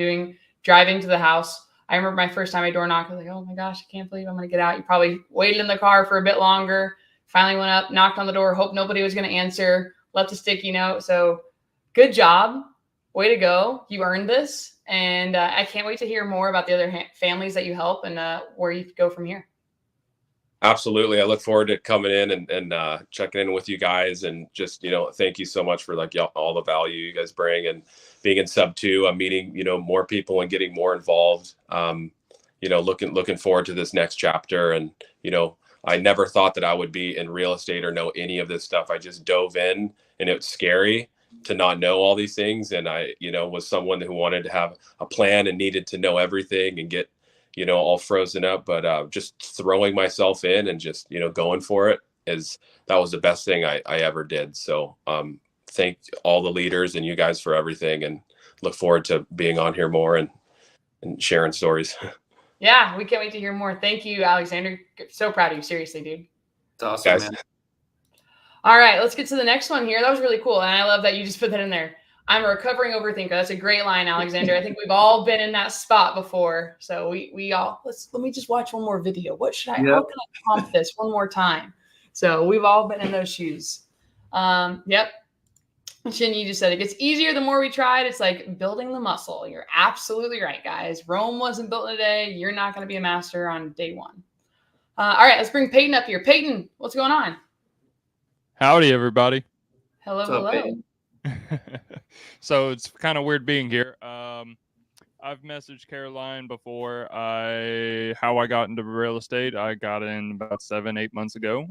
driving to the house, I remember my first time I door knocked, I was like, oh my gosh, I can't believe I'm going to get out. You probably waited in the car for a bit longer, finally went up, knocked on the door, hoped nobody was going to answer, left a sticky note. So good job. way to go. You earned this. And I can't wait to hear more about the other families that you help and where you go from here. Absolutely. I look forward to coming in and checking in with you guys, and just, thank you so much for like all the value you guys bring, and being in sub 2. I'm meeting, more people and getting more involved. Looking forward to this next chapter. And, I never thought that I would be in real estate or know any of this stuff. I just dove in, and it's scary to not know all these things. And I, was someone who wanted to have a plan and needed to know everything and get, all frozen up, but just throwing myself in and just, going for it that was the best thing I ever did. So thank all the leaders and you guys for everything, and look forward to being on here more and sharing stories. Yeah, we can't wait to hear more. Thank you, Alexander. So proud of you. Seriously, dude. It's awesome, Guys. man. All right, let's get to the next one here. That was really cool. And I love that you just put that in there. I'm a recovering overthinker. That's a great line, Alexander. I think we've all been in that spot before. So we all, let me just watch one more video. How can I pump this one more time? So we've all been in those shoes. Yep. Shin, you just said it gets easier the more we try it. It's like building the muscle. You're absolutely right, guys. Rome wasn't built in a day. You're not going to be a master on day one. All right, let's bring Peyton up here. Peyton, what's going on? Howdy, everybody. Hello, What's up, hello. Peyton? So it's kind of weird being here. I've messaged Caroline before. How I got into real estate. I got in about 7-8 months ago.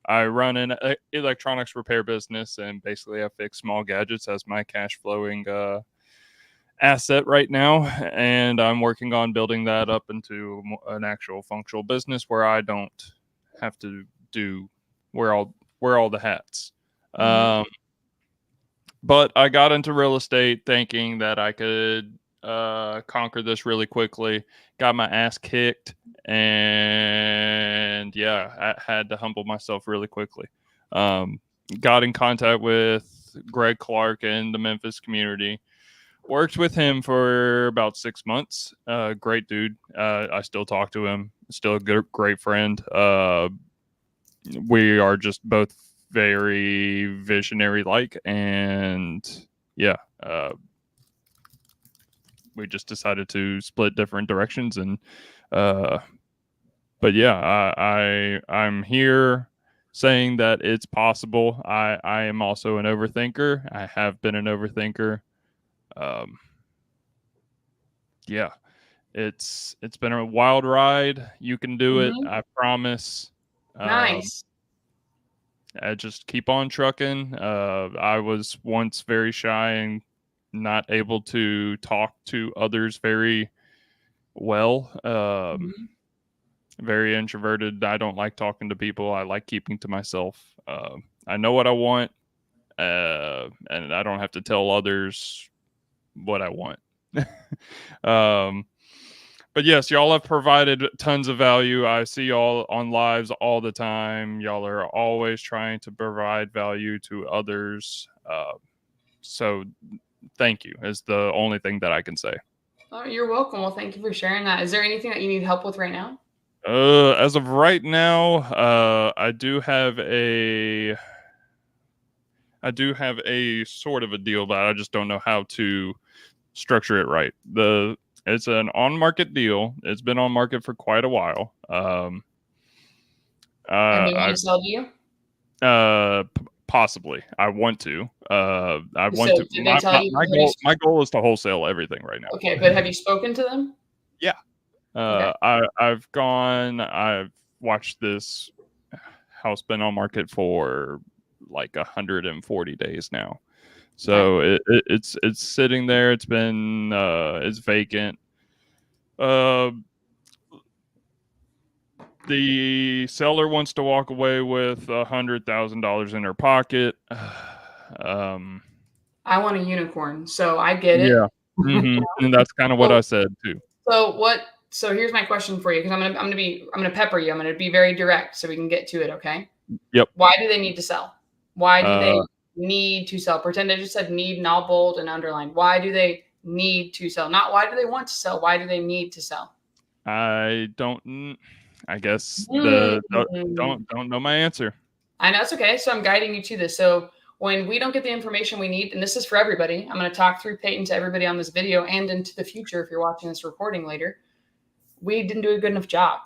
I run an electronics repair business, and basically I fix small gadgets as my cash flowing asset right now. And I'm working on building that up into an actual functional business where I don't have to wear all the hats. But I got into real estate thinking that I could conquer this really quickly. Got my ass kicked, and I had to humble myself really quickly. Got in contact with Greg Clark in the Memphis community. Worked with him for about 6 months. Great dude. I still talk to him. Still a great friend. We are just both very visionary like, and we just decided to split different directions. And I'm here saying that it's possible. I am also an overthinker. I have been an overthinker. It's been a wild ride. You can do it, I promise. Nice. I just keep on trucking. I was once very shy and not able to talk to others very well. Very introverted. I don't like talking to people. I like keeping to myself. I know what I want, and I don't have to tell others what I want. But yes, y'all have provided tons of value. I see y'all on lives all the time. Y'all are always trying to provide value to others. So thank you is the only thing that I can say. Oh, you're welcome. Well, thank you for sharing that. Is there anything that you need help with right now? As of right now, I do have a sort of a deal, but I just don't know how to structure it right. It's an on-market deal. It's been on market for quite a while. And they want to sell to you? Possibly. I want to. Did they tell you? My goal is to wholesale everything right now. Okay, but have you spoken to them? Yeah. Okay. I've watched this house been on market for like 140 days now. So it's sitting there. It's been it's vacant. The seller wants to walk away with $100,000 in her pocket. I want a unicorn, so I get it. Yeah, and that's kind of what I said too. So here's my question for you, because I'm gonna pepper you. I'm gonna be very direct, so we can get to it. Okay. Yep. Why do they need to sell? Why do they need to sell? Pretend I just said need, and I'll bold and underline. Why do they need to sell? Not why do they want to sell? Why do they need to sell? I guess don't know my answer. I know it's okay. So I'm guiding you to this. So when we don't get the information we need, and this is for everybody, I'm going to talk through Peyton to everybody on this video and into the future if you're watching this recording later, we didn't do a good enough job.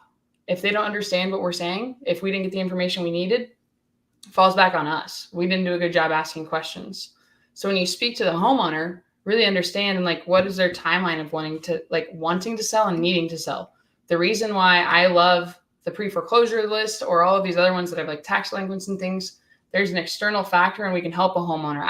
If they don't understand what we're saying, if we didn't get the information we needed, it falls back on us. We didn't do a good job asking questions. So when you speak to the homeowner, really understand and like what is their timeline of wanting to sell and needing to sell. The reason why I love the pre-foreclosure list or all of these other ones that have like tax delinquents and things, there's an external factor and we can help a homeowner.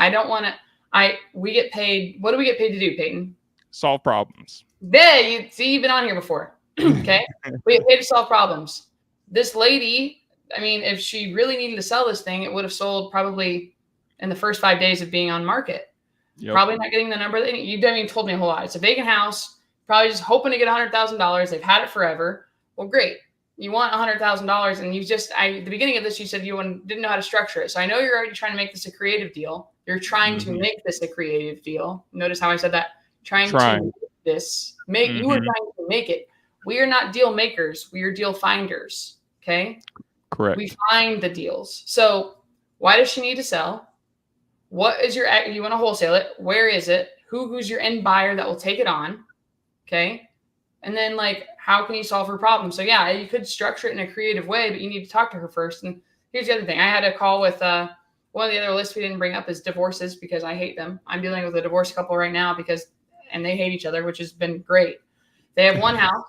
We get paid. What do we get paid to do, Peyton? Solve problems. There, you've been on here before. Okay. We get paid to solve problems. This lady, I mean, if she really needed to sell this thing, it would have sold probably in the first 5 days of being on market. Yep. Probably not getting the number that you haven't even told me a whole lot. It's a vacant house, probably just hoping to get $100,000. They've had it forever. Well, great. You want $100,000, and at the beginning of this, you said you didn't know how to structure it. So I know you're already trying to make this a creative deal. You're trying to make this a creative deal. Notice how I said that. Trying. to make this. You were trying to make it. We are not deal makers. We are deal finders. Okay. Correct. We find the deals. So why does she need to sell? What is you want to wholesale it? Where is it? Who's your end buyer that will take it on? Okay. And then how can you solve her problem? So yeah, you could structure it in a creative way, but you need to talk to her first. And here's the other thing. I had a call with one of the other lists we didn't bring up is divorces because I hate them. I'm dealing with a divorced couple right now and they hate each other, which has been great. They have one house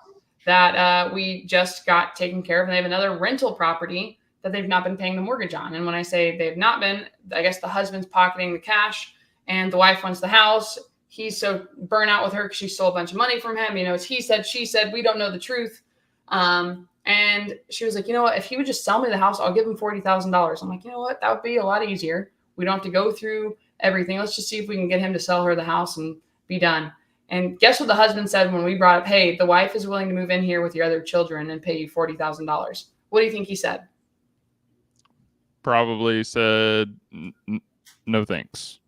that we just got taken care of, and they have another rental property that they've not been paying the mortgage on. And when I say they've not been, I guess the husband's pocketing the cash and the wife wants the house. He's so burnt out with her because she stole a bunch of money from him. It's he said, she said, we don't know the truth. And she was like, you know what? If he would just sell me the house, I'll give him $40,000. I'm like, you know what? That would be a lot easier. We don't have to go through everything. Let's just see if we can get him to sell her the house and be done. And guess what the husband said when we brought up, hey, the wife is willing to move in here with your other children and pay you $40,000. What do you think he said? Probably said, no thanks.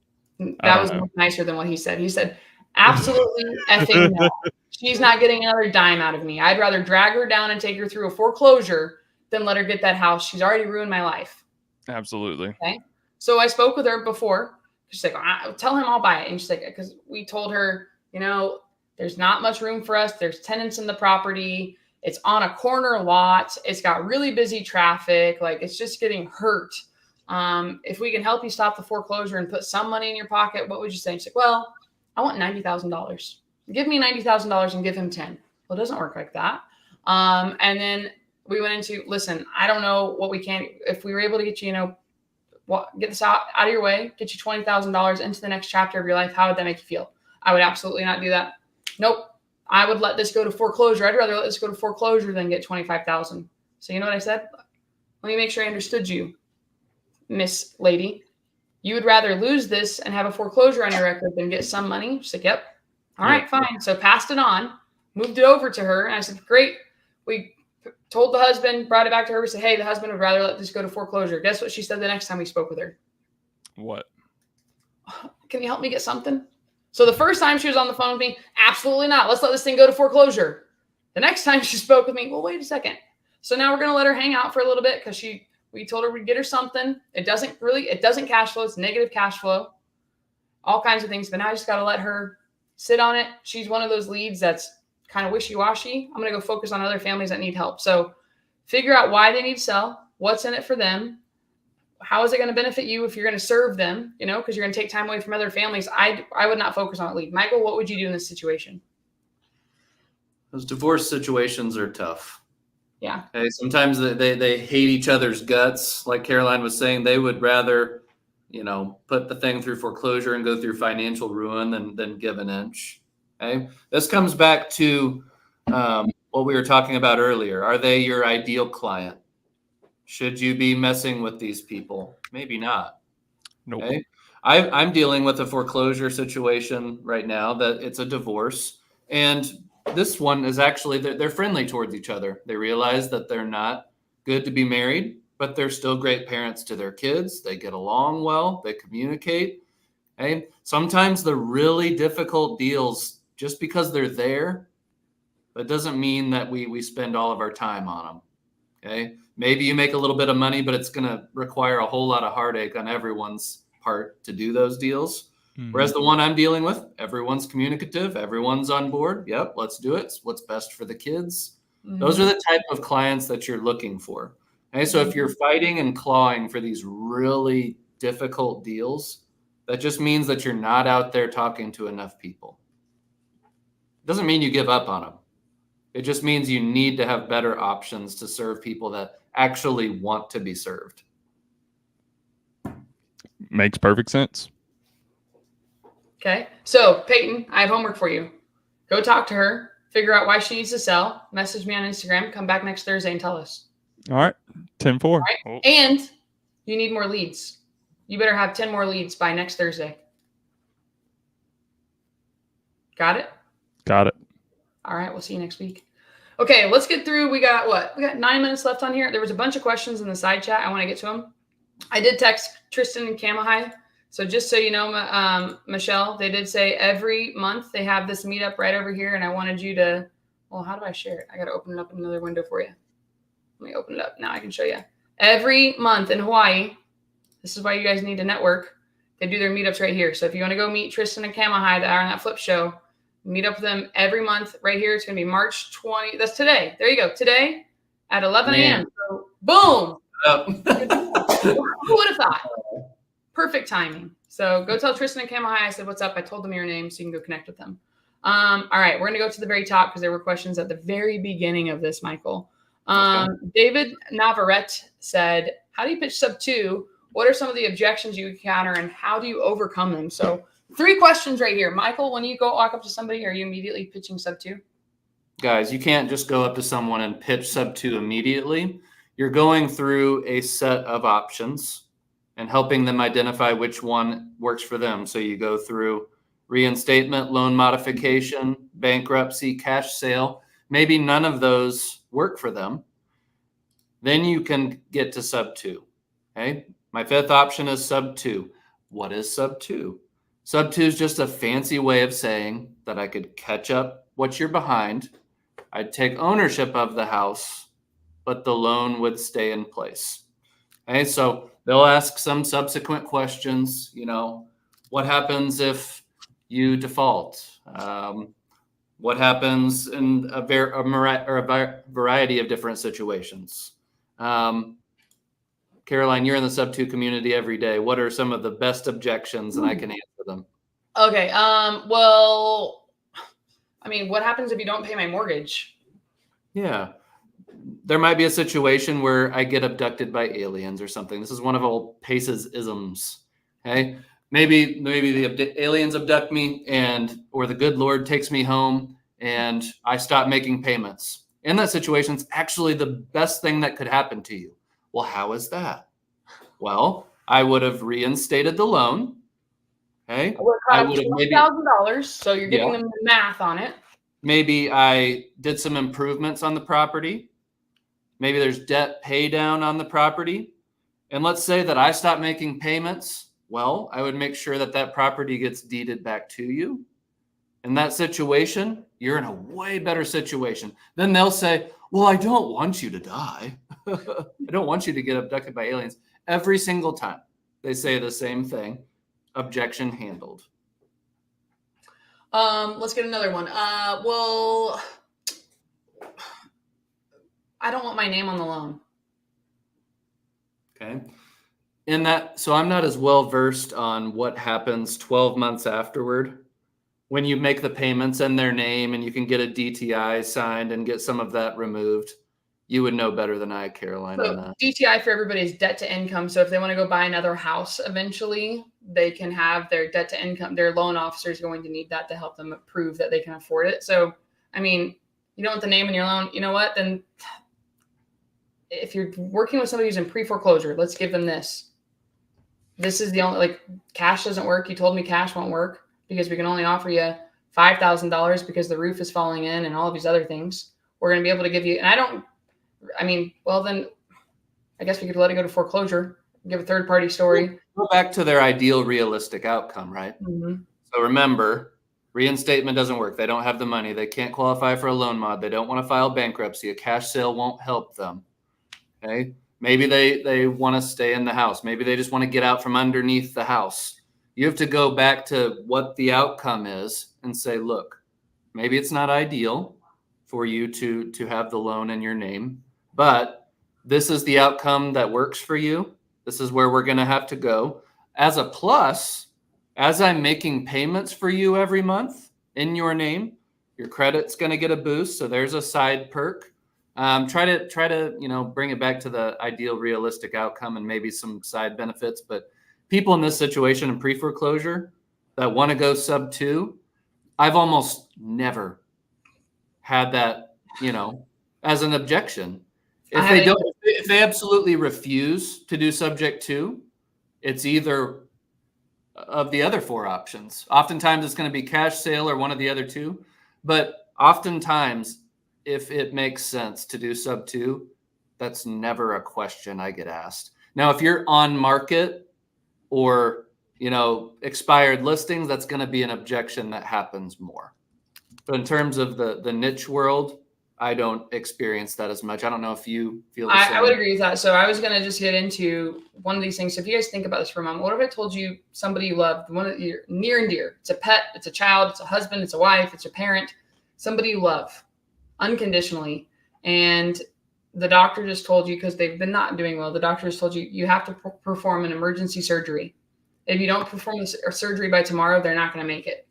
That was nicer than what he said. He said, absolutely effing no. She's not getting another dime out of me. I'd rather drag her down and take her through a foreclosure than let her get that house. She's already ruined my life. Absolutely. Okay. So I spoke with her before. She's like, tell him I'll buy it. And she's like, because we told her, there's not much room for us. There's tenants in the property. It's on a corner lot. It's got really busy traffic. It's just getting hurt. If we can help you stop the foreclosure and put some money in your pocket, what would you say? She's like, well, I want $90,000. Give me $90,000 and give him 10. Well, it doesn't work like that. And then we went into, listen, I don't know what we can, if we were able to get you, get this out of your way, get you $20,000 into the next chapter of your life. How would that make you feel? I would absolutely not do that. Nope. I would let this go to foreclosure. I'd rather let this go to foreclosure than get $25,000. So you know what I said? Let me make sure I understood you, Miss Lady. You would rather lose this and have a foreclosure on your record than get some money? She's like, yep. All right, fine. So passed it on, moved it over to her. And I said, great. We told the husband, brought it back to her. We said, hey, the husband would rather let this go to foreclosure. Guess what she said the next time we spoke with her? What? Can you help me get something? So the first time she was on the phone with me, absolutely not. Let's let this thing go to foreclosure. The next time she spoke with me, well, wait a second. So now we're going to let her hang out for a little bit because we told her we'd get her something. It doesn't cash flow. It's negative cash flow, all kinds of things. But now I just got to let her sit on it. She's one of those leads that's kind of wishy-washy. I'm going to go focus on other families that need help. So figure out why they need to sell, what's in it for them. How is it going to benefit you if you're going to serve them, because you're going to take time away from other families? I would not focus on a lead. Michael, what would you do in this situation? Those divorce situations are tough. Yeah. Okay, sometimes they hate each other's guts. Like Caroline was saying, they would rather, put the thing through foreclosure and go through financial ruin than give an inch. Okay. This comes back to what we were talking about earlier. Are they your ideal client? Should you be messing with these people? Maybe not. Nope. Okay. I'm dealing with a foreclosure situation right now that it's a divorce. And this one is actually, they're friendly towards each other. They realize that they're not good to be married, but they're still great parents to their kids. They get along well. They communicate. Okay. Sometimes the really difficult deals, just because they're there, that doesn't mean that we spend all of our time on them. Okay. Maybe you make a little bit of money, but it's going to require a whole lot of heartache on everyone's part to do those deals. Whereas the one I'm dealing with, everyone's communicative, everyone's on board. Yep, let's do it. It's what's best for the kids. Those are the type of clients that you're looking for. Okay, so if you're fighting and clawing for these really difficult deals, that just means that you're not out there talking to enough people. It doesn't mean you give up on them. It just means you need to have better options to serve people that actually want to be served. Makes perfect sense. Okay. So, Peyton, I have homework for you. Go talk to her, figure out why she needs to sell, message me on Instagram, come back next Thursday and tell us. All right. 10-4. Right? And you need more leads. You better have 10 more leads by next Thursday. Got it? Got it. All right. We'll see you next week. Okay. Let's get through. We got what? We got 9 minutes left on here. There was a bunch of questions in the side chat. I want to get to them. I did text Tristan and Kamahai. So just so you know, Michelle, they did say every month they have this meetup right over here. And I wanted you to, well, how do I share it? I got to open it up in another window for you. Let me open it up. Now I can show you. Every month in Hawaii, this is why you guys need to network. They do their meetups right here. So if you want to go meet Tristan and Kamahai that are on that flip show, meet up with them every month right here. It's going to be March 20. That's today. There you go. Today at 11 a.m. So boom. Who would have thought? Perfect timing. So go tell Tristan and Kamahai I said, what's up? I told them your name so you can go connect with them. All right. We're going to go to the very top because there were questions at the very beginning of this, Michael. David Navarrete said, how do you pitch sub 2? What are some of the objections you encounter and how do you overcome them? So 3 questions right here. Michael, when you go walk up to somebody, are you immediately pitching sub 2? Guys, you can't just go up to someone and pitch sub 2 immediately. You're going through a set of options and helping them identify which one works for them. So you go through reinstatement, loan modification, bankruptcy, cash sale. Maybe none of those work for them. Then you can get to sub 2. Okay. My 5th option is sub 2. What is sub 2? Sub 2 is just a fancy way of saying that I could catch up what you're behind. I'd take ownership of the house, but the loan would stay in place. Okay. So they'll ask some subsequent questions. You know, what happens if you default? What happens in a variety of different situations? Caroline, you're in the sub 2 community every day. What are some of the best objections? And I can answer them. Okay. Well, I mean, what happens if you don't pay my mortgage? Yeah. There might be a situation where I get abducted by aliens or something. This is one of old Pace's isms. Okay. Maybe the aliens abduct me or the good Lord takes me home and I stop making payments. In that situation, it's actually the best thing that could happen to you. Well, how is that? Well, I would have reinstated the loan. Okay. I would have $20,000. So you're giving them the math on it. Maybe I did some improvements on the property. Maybe there's debt pay down on the property. And let's say that I stop making payments. Well, I would make sure that property gets deeded back to you. In that situation, you're in a way better situation. Then they'll say, well, I don't want you to die. I don't want you to get abducted by aliens. Every single time they say the same thing. Objection handled. Let's get another one. Well, I don't want my name on the loan. Okay. So I'm not as well versed on what happens 12 months afterward when you make the payments in their name and you can get a DTI signed and get some of that removed. You would know better than I, Caroline, on that. DTI for everybody is debt to income. So if they want to go buy another house eventually, they can have their debt to income. Their loan officer is going to need that to help them prove that they can afford it. So, I mean, you don't want the name in your loan. You know what? Then if you're working with somebody who's in pre-foreclosure, let's give them this. This is the only, cash doesn't work. You told me cash won't work because we can only offer you $5,000 because the roof is falling in and all of these other things. We're going to be able to give you, then I guess we could let it go to foreclosure, give a third-party story. Go back to their ideal realistic outcome, right? Mm-hmm. So remember, reinstatement doesn't work. They don't have the money. They can't qualify for a loan mod. They don't want to file bankruptcy. A cash sale won't help them. Okay. Maybe they want to stay in the house. Maybe they just want to get out from underneath the house. You have to go back to what the outcome is and say, look, maybe it's not ideal for you to have the loan in your name, but this is the outcome that works for you. This is where we're going to have to go. As a plus, as I'm making payments for you every month in your name, your credit's going to get a boost. So there's a side perk. Try to bring it back to the ideal realistic outcome and maybe some side benefits. But people in this situation in pre-foreclosure that want to go sub 2, I've almost never had that, as an objection. If they absolutely refuse to do subject 2, it's either of the other 4 options. Oftentimes it's going to be cash sale or one of the other 2, but oftentimes if it makes sense to do sub 2, that's never a question I get asked. Now, if you're on market or, expired listings, that's going to be an objection that happens more. But in terms of the niche world, I don't experience that as much. I don't know if you feel the same. I would agree with that. So I was going to just get into one of these things. So if you guys think about this for a moment, what if I told you somebody you love, one that you're near and dear? It's a pet, it's a child, it's a husband, it's a wife, it's a parent, somebody you love unconditionally. And the doctor just told you, because they've been not doing well, the doctor just told you, you have to perform an emergency surgery. If you don't perform the surgery by tomorrow, they're not going to make it.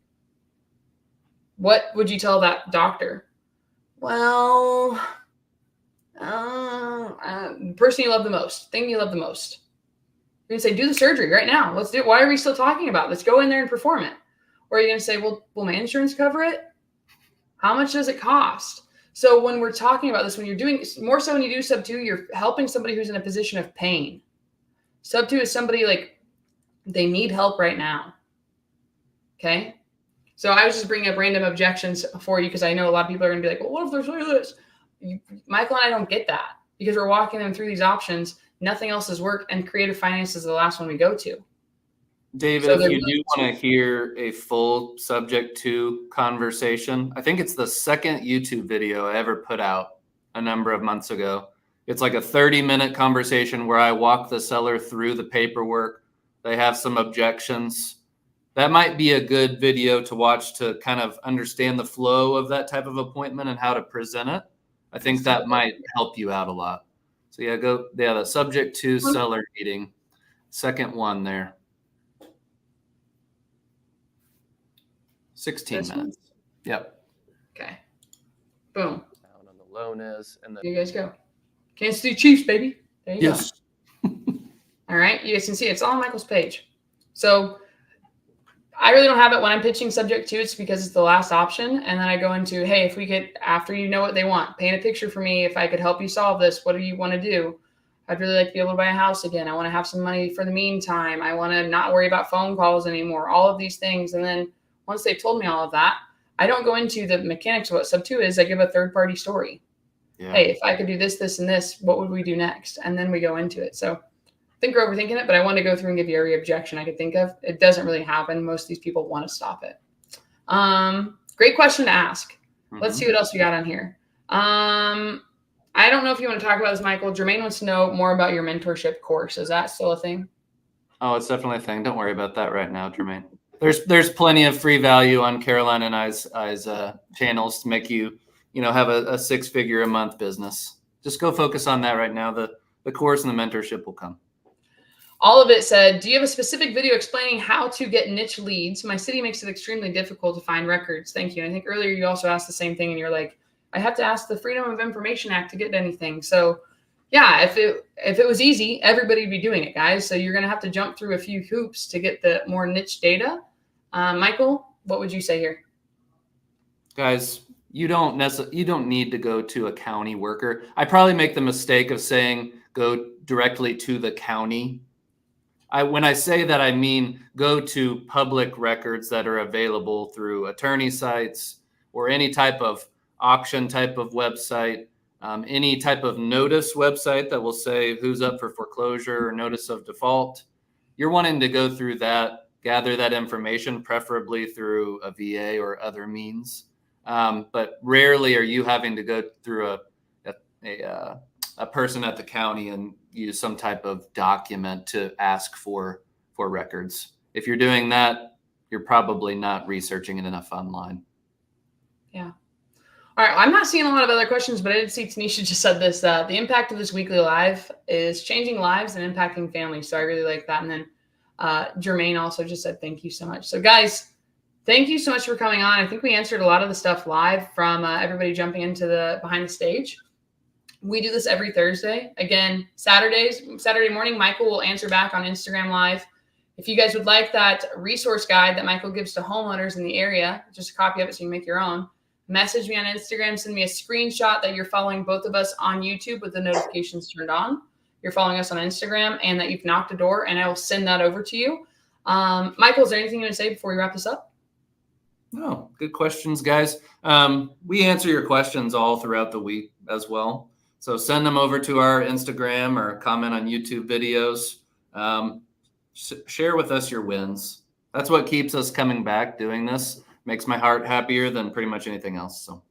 What would you tell that doctor? Well, person you love the most, thing you love the most. You're going to say, do the surgery right now. Let's do it. Why are we still talking about it? Let's go in there and perform it. Or are you going to say, well, will my insurance cover it? How much does it cost? So when we're talking about this, when you're doing more so when you do sub 2, you're helping somebody who's in a position of pain. Sub 2 is somebody like they need help right now. Okay. So I was just bringing up random objections for you because I know a lot of people are going to be like, well, what if they're saying this? Michael and I don't get that because we're walking them through these options. Nothing else has worked, and creative finance is the last one we go to. David, So if you do want to hear a full subject 2 conversation, I think it's the second YouTube video I ever put out a number of months ago. It's like a 30-minute conversation where I walk the seller through the paperwork. They have some objections. That might be a good video to watch to kind of understand the flow of that type of appointment and how to present it. I think that might help you out a lot. So the subject 2 seller meeting, second one there. 16 This minutes. one? Yep. Okay. Boom. Down on the loan is, and There you guys go. Kansas City Chiefs, baby. There you yes. go. All right. You guys can see it's all on Michael's page. So I really don't have it when I'm pitching subject 2. It's because it's the last option. And then I go into, hey, if we could, after you know what they want, paint a picture for me. If I could help you solve this, what do you want to do? I'd really like to be able to buy a house again. I want to have some money for the meantime. I want to not worry about phone calls anymore. All of these things. And then once they've told me all of that, I don't go into the mechanics of what sub 2 is. I give a third-party story. Yeah. Hey, if I could do this, this, and this, what would we do next? And then we go into it. So I think we're overthinking it, but I want to go through and give you every objection I could think of. It doesn't really happen. Most of these people want to stop it. Great question to ask. Let's see what else we got on here. I don't know if you want to talk about this, Michael. Jermaine wants to know more about your mentorship course. Is that still a thing? Oh, it's definitely a thing. Don't worry about that right now, Jermaine. There's plenty of free value on Caroline and I's channels to make you have a 6-figure a month business. Just go focus on that right now. The course and the mentorship will come. All of it said, do you have a specific video explaining how to get niche leads? My city makes it extremely difficult to find records. Thank you. And I think earlier you also asked the same thing and you're like, I have to ask the Freedom of Information Act to get anything. So yeah, if it was easy, everybody would be doing it, guys. So you're going to have to jump through a few hoops to get the more niche data. Michael, what would you say here? Guys, you don't need to go to a county worker. I probably make the mistake of saying go directly to the county. When I say that, I mean go to public records that are available through attorney sites or any type of auction type of website, any type of notice website that will say who's up for foreclosure or notice of default. You're wanting to go through that, gather that information, preferably through a VA or other means. But rarely are you having to go through a person at the county and use some type of document to ask for records. If you're doing that, you're probably not researching it enough online. All right, I'm not seeing a lot of other questions, but I did see Tanisha just said this. The impact of this weekly live is changing lives and impacting families. So I really like that. And then Jermaine also just said, thank you so much. So guys, thank you so much for coming on. I think we answered a lot of the stuff live from everybody jumping into the behind the stage. We do this every Thursday. Again, Saturday morning, Michael will answer back on Instagram Live. If you guys would like that resource guide that Michael gives to homeowners in the area, just a copy of it so you can make your own, message me on Instagram, send me a screenshot that you're following both of us on YouTube with the notifications turned on. You're following us on Instagram and that you've knocked a door, and I will send that over to you. Michael, is there anything you want to say before we wrap this up? No, good questions, guys. We answer your questions all throughout the week as well. So send them over to our Instagram or comment on YouTube videos. Share with us your wins. That's what keeps us coming back doing this. Makes my heart happier than pretty much anything else. So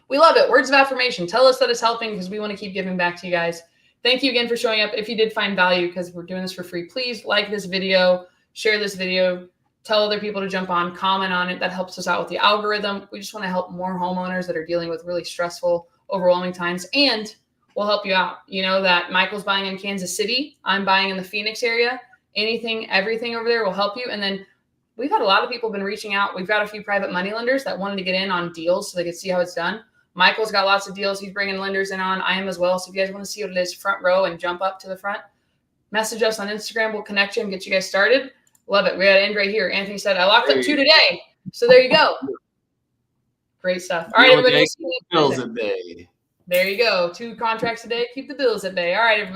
we love it. Words of affirmation. Tell us that it's helping because we want to keep giving back to you guys. Thank you again for showing up. If you did find value, because we're doing this for free, please like this video, share this video, tell other people to jump on, comment on it. That helps us out with the algorithm. We just want to help more homeowners that are dealing with really stressful, overwhelming times, and we'll help you out. You know that Michael's buying in Kansas City. I'm buying in the Phoenix area. Anything, everything over there will help you. And then we've had a lot of people been reaching out. We've got a few private money lenders that wanted to get in on deals so they could see how it's done. Michael's got lots of deals he's bringing lenders in on. I am as well. So if you guys want to see what it is front row and jump up to the front, message us on Instagram. We'll connect you and get you guys started. Love it. We got to end right here. Anthony said, I locked up 2 today. So there you go. Great stuff. All right, everybody. Bills a day. There you go. 2 contracts a day. Keep the bills at bay. All right, everybody.